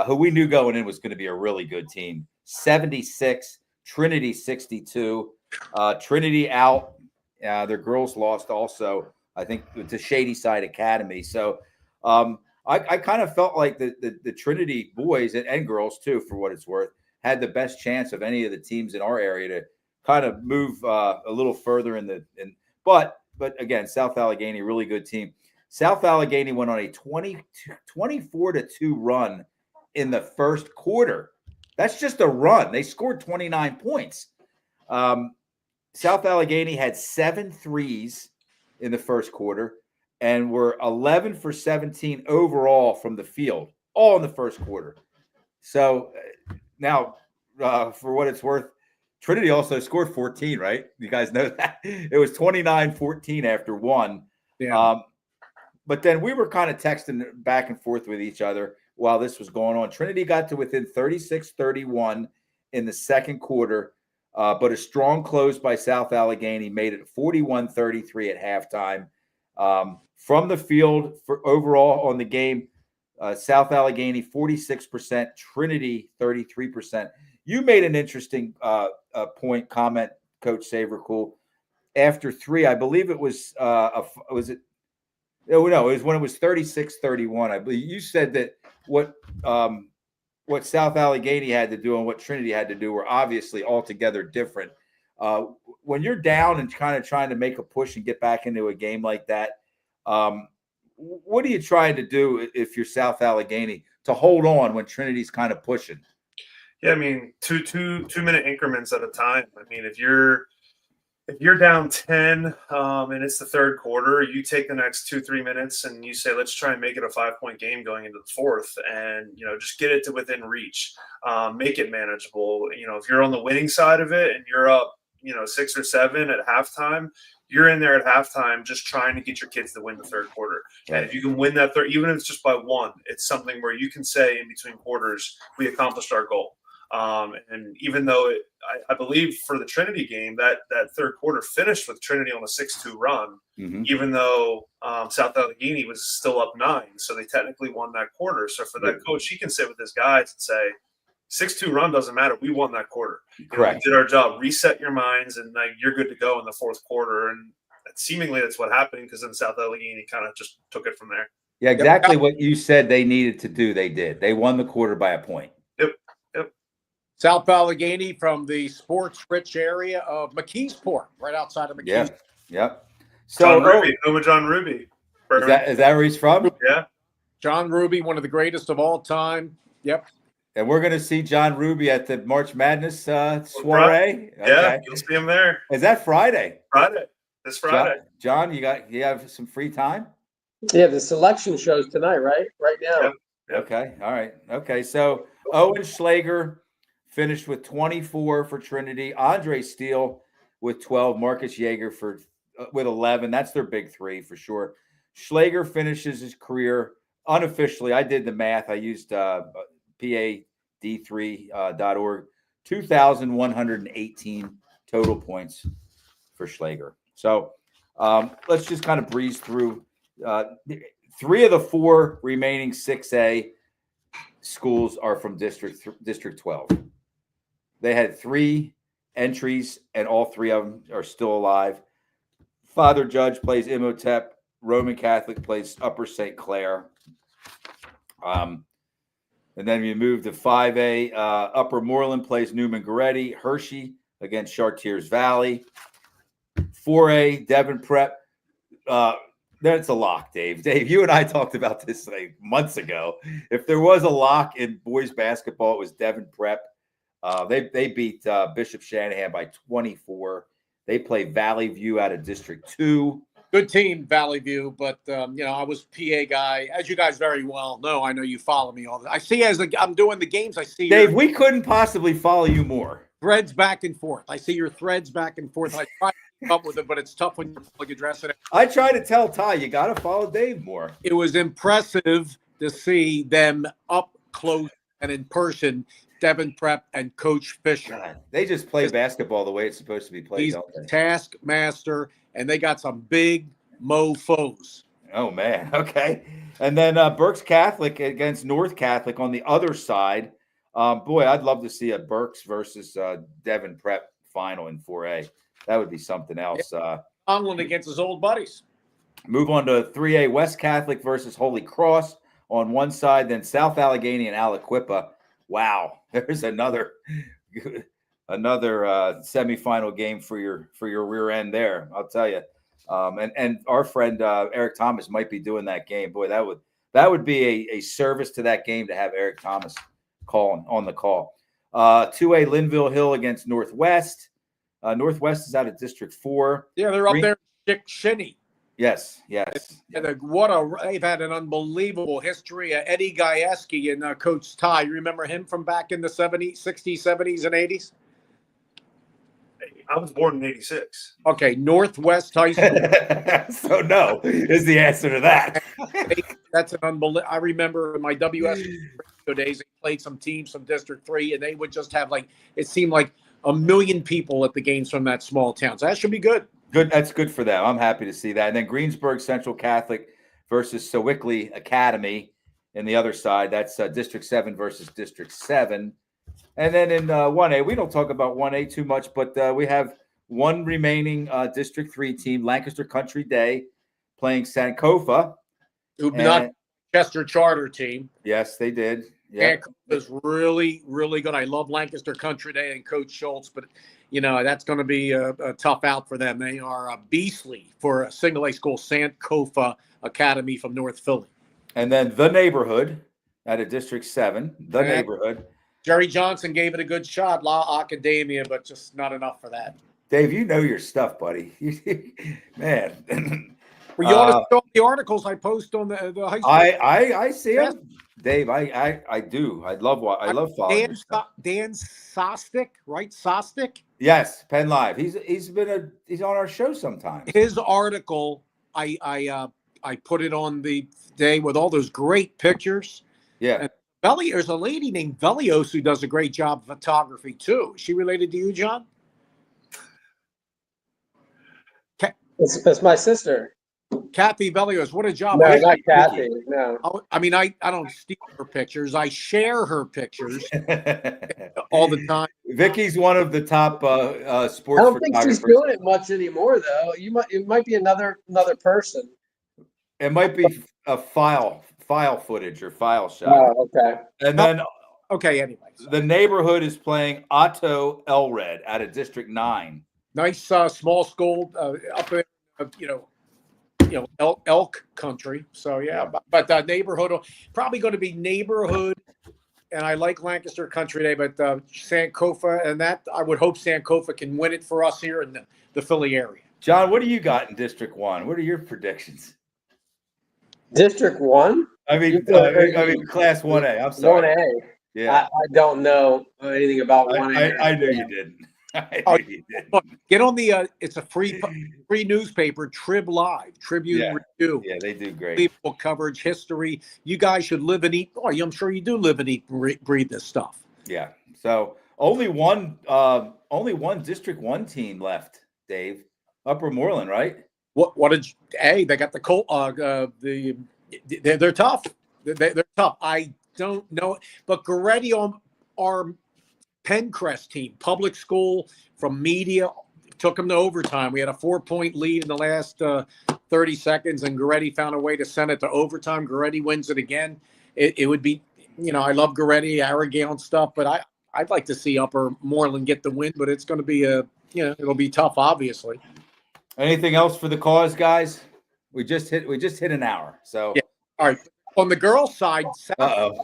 who we knew going in was going to be a really good team. 76, Trinity 62. Trinity out. Their girls lost also, I think, to Shady Side Academy. So I kind of felt like the Trinity boys and girls too, for what it's worth, had the best chance of any of the teams in our area to kind of move a little further but again, South Allegheny, really good team. South Allegheny went on a 24-2 run in the first quarter. That's just a run. They scored 29 points. South Allegheny had 7 threes in the first quarter and were 11 for 17 overall from the field, all in the first quarter. So now, for what it's worth, Trinity also scored 14, right? You guys know that. It was 29-14 after one. yeah. But then we were kind of texting back and forth with each other while this was going on. Trinity got to within 36-31 in the second quarter, but a strong close by South Allegheny made it 41-33 at halftime. From the field, for overall on the game, South Allegheny 46%, Trinity 33%. You made an interesting comment, Coach Savercool. After 3, I believe it was was it? No, it was when it was 36-31. I believe you said that what South Allegheny had to do and what Trinity had to do were obviously altogether different. When you're down and kind of trying to make a push and get back into a game like that, what are you trying to do if you're South Allegheny to hold on when Trinity's kind of pushing? Yeah, I mean, two-minute increments at a time. I mean, if you're down 10 and it's the third quarter, you take the next 2-3 minutes and you say, let's try and make it a 5-point game going into the fourth, and just get it to within reach, make it manageable. If you're on the winning side of it and you're up 6 or 7 at halftime, you're in there at halftime just trying to get your kids to win the third quarter. Right. And if you can win that third, even if it's just by 1, it's something where you can say in between quarters, we accomplished our goal. And even though I believe for the Trinity game, that third quarter finished with Trinity on a 6-2 run, even though South Allegheny was still up 9. So they technically won that quarter. So for that coach, he can sit with his guys and say, 6-2 run doesn't matter. We won that quarter. Correct. We did our job. Reset your minds, and you're good to go in the fourth quarter. And seemingly that's what happened, because then South Allegheny kind of just took it from there. Yeah, exactly what you said they needed to do. They did. They won the quarter by a point. Yep. South Allegheny from the sports-rich area of McKeesport, right outside of McKeesport. Yeah. Yep. So John Ruby. Is that where he's from? Yeah. John Ruby, one of the greatest of all time. Yep. And we're going to see John Ruby at the March Madness soiree. Yeah, okay. You'll see him there. Is that Friday? This Friday. John, you have some free time? Yeah, the selection shows tonight, right? Right now. Yep. Okay. All right. Okay. So Owen Schlager finished with 24 for Trinity. Andre Steele with 12. Marcus Yeager with 11. That's their big 3 for sure. Schlager finishes his career unofficially. I did the math. I used PAD3.org. 2,118 total points for Schlager. So let's just kind of breeze through. 3 of the 4 remaining 6A schools are from District 12. They had 3 entries, and all 3 of them are still alive. Father Judge plays Imhotep. Roman Catholic plays Upper St. Clair. And then we move to 5A. Upper Moreland plays Newman Goretti. Hershey against Chartiers Valley. 4A, Devon Prep. That's a lock, Dave. Dave, you and I talked about this like months ago. If there was a lock in boys basketball, it was Devon Prep. They beat Bishop Shanahan by 24. They play Valley View out of District 2. Good team, Valley View, but I was PA guy, as you guys very well know. I know you follow me all the. I see I'm doing the games. I see Dave, your we couldn't possibly follow you more. threads back and forth. I see your threads back and forth. I try to keep up with it, but it's tough when you're public addressing it. I try to tell Ty, you got to follow Dave more. It was impressive to see them up close and in person. Devon Prep and Coach Fisher. God, they just play basketball the way it's supposed to be played, He's don't they? taskmaster, and they got some big mofos. Oh, man. Okay. And then Berks Catholic against North Catholic on the other side. Boy, I'd love to see a Berks versus Devon Prep final in 4A. That would be something else. Tomlin against his old buddies. Move on to 3A, West Catholic versus Holy Cross on one side, then South Allegheny and Aliquippa. Wow, there's another semifinal game for your rear end there. I'll tell you. And our friend Eric Thomas might be doing that game. Boy, that would be a service to that game to have Eric Thomas on the call. 2A, Linville Hill against Northwest. Northwest is out of District 4. Yeah, they're up there. Dick Shinny. Yes. And they've had an unbelievable history. Eddie Gajewski and Coach Ty. You remember him from back in the 70s, 60s, 70s, and 80s? I was born in '86. Okay, Northwest High School. So no is the answer to that. That's an unbelievable. I remember in my WS days, they played some teams from District 3, and they would just have it seemed like 1 million people at the games from that small town. So that should be good. Good. That's good for them. I'm happy to see that. And then Greensburg Central Catholic versus Sewickley Academy in the other side. That's District 7 versus District 7. And then in 1A, we don't talk about 1A too much, but we have one remaining District 3 team, Lancaster Country Day, playing Sankofa. Not Chester Charter team. Yes, they did. Yeah, was really, really good. I love Lancaster Country Day and Coach Schultz, but that's going to be a tough out for them. They are beastly for a single A school, Sankofa Academy from North Philly. And then the neighborhood out of District 7, neighborhood. Jerry Johnson gave it a good shot, La Academia, but just not enough for that. Dave, you know your stuff, buddy. Man. Well, you ought to show the articles I post on the high school. I see them. Dave, I do. I love following Dan Sostek, right? Sostek? Yes, Penn Live. He's on our show sometimes. His article, I put it on the day with all those great pictures. Yeah. And there's a lady named Velios who does a great job of photography too. Is she related to you, John? It's my sister. Kathy Velios, what a job. No, not Kathy. No. I mean, I don't steal her pictures. I share her pictures all the time. Vicky's one of the top sports. I don't think she's doing it much anymore, though. It might be another person. It might be a file footage or file shot. Oh, okay. And then okay, anyway. The neighborhood is playing Otto Elred out of District 9. Nice small school up in elk country. So yeah, but neighborhood probably going to be neighborhood, and I like Lancaster Country Day, but Sankofa and that I would hope Sankofa can win it for us here in the Philly area. John, what do you got in District 1? What are your predictions? District 1? I mean Class 1A. I'm sorry. 1A. Yeah. I don't know anything about 1A. I knew you didn't. Look, get on the it's a free newspaper, Trib Live, Tribune Review. Yeah, they do great. People coverage, history. You guys should live and eat. Oh, I'm sure you do live and eat, breathe this stuff. Yeah. So only one District 1 team left, Dave. Upper Moreland, right? They got the Colt. They're tough. They're tough. I don't know, but Goretti on our Pencrest team, public school from media, took them to overtime. We had a 4-point lead in the last 30 seconds, and Goretti found a way to send it to overtime. Goretti wins it again. It would be, I love Goretti, Arragale and stuff, but I'd like to see Upper Moreland get the win, but it's going to be it'll be tough, obviously. Anything else for the cause, guys? We just hit an hour. So Yeah. All right. On the girls' side, uh-oh.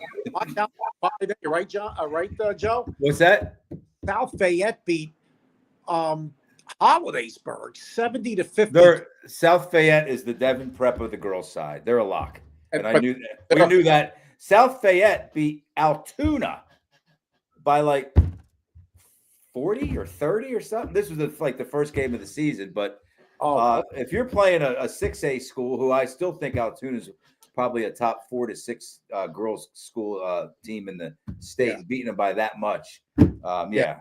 You're right, John. Right, Joe. What's that? South Fayette beat Hollidaysburg 70-50. South Fayette is the Devon Prep of the girls' side. They're a lock, and I But- knew that. We knew that. South Fayette beat Altoona by like 40 or 30 or something. This was like the first game of the season, but if you're playing a 6A school, who I still think Altoona is probably a top 4 to 6 girls school team in the state, beating them by that much. Yeah.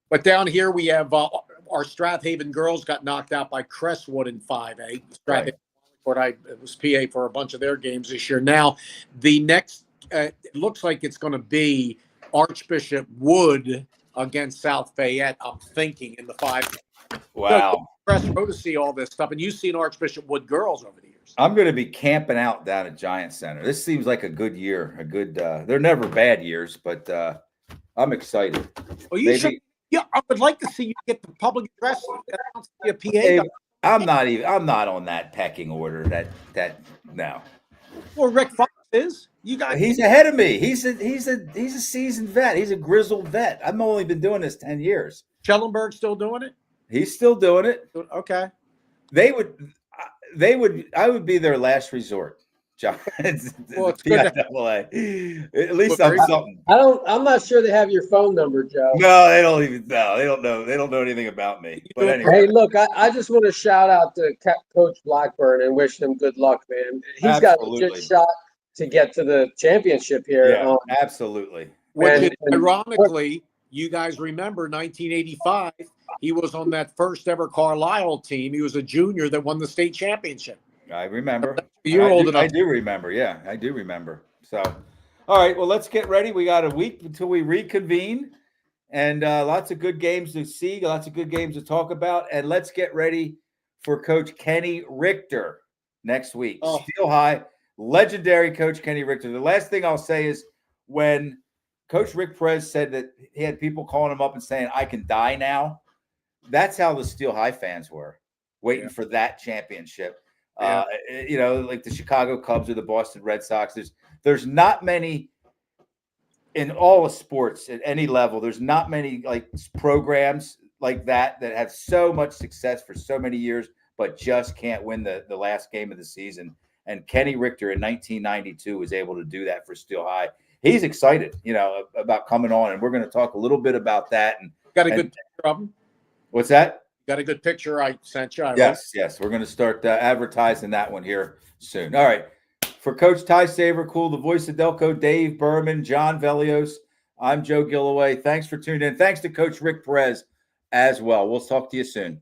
But down here we have our Strathaven girls got knocked out by Crestwood in 5A. Strathaven, it was PA for a bunch of their games this year. Now the next, it looks like it's going to be Archbishop Wood against South Fayette. I'm thinking in the 5. Wow. Press row to see all this stuff, and you've seen Archbishop Wood girls over the years. I'm going to be camping out down at Giant Center. This seems like a good year. They're never bad years, but I'm excited. Well, you should. Yeah, I would like to see you get the public address. A PA. Hey, I'm not on that pecking order. That no. Well, Rick Fox is. You guys. He's ahead of me. He's a seasoned vet. He's a grizzled vet. I've only been doing this 10 years. Schellenberg still doing it? He's still doing it. Okay. I would be their last resort, John. Well, it's good PIAA. At least I'm something. I'm not sure they have your phone number, Joe. No, they don't even know. They don't know. They don't know anything about me. But anyway. Hey, look, I just want to shout out to Coach Blackburn and wish him good luck, man. He's got a legit shot to get to the championship here. Yeah, absolutely. Which is, ironically, you guys remember 1985. He was on that first ever Carlisle team. He was a junior that won the state championship. I remember. You're old enough. I do remember. Yeah, I do remember. So, all right. Well, let's get ready. We got a week until we reconvene, and lots of good games to see, lots of good games to talk about, and let's get ready for Coach Kenny Richter next week. Steel High, legendary Coach Kenny Richter. The last thing I'll say is when Coach Rick Perez said that he had people calling him up and saying, "I can die now." That's how the Steel High fans were waiting for that championship. Like the Chicago Cubs or the Boston Red Sox. There's not many in all of sports at any level. There's not many like programs like that have so much success for so many years, but just can't win the last game of the season. And Kenny Richter in 1992 was able to do that for Steel High. He's excited, about coming on, and we're going to talk a little bit about that. And got a good picture of him. What's that? Got a good picture I sent you. Yes. We're going to start advertising that one here soon. All right. For Coach Ty Sabercool, the voice of Delco, Dave Berman, John Velios, I'm Joe Gillaway. Thanks for tuning in. Thanks to Coach Rick Perez as well. We'll talk to you soon.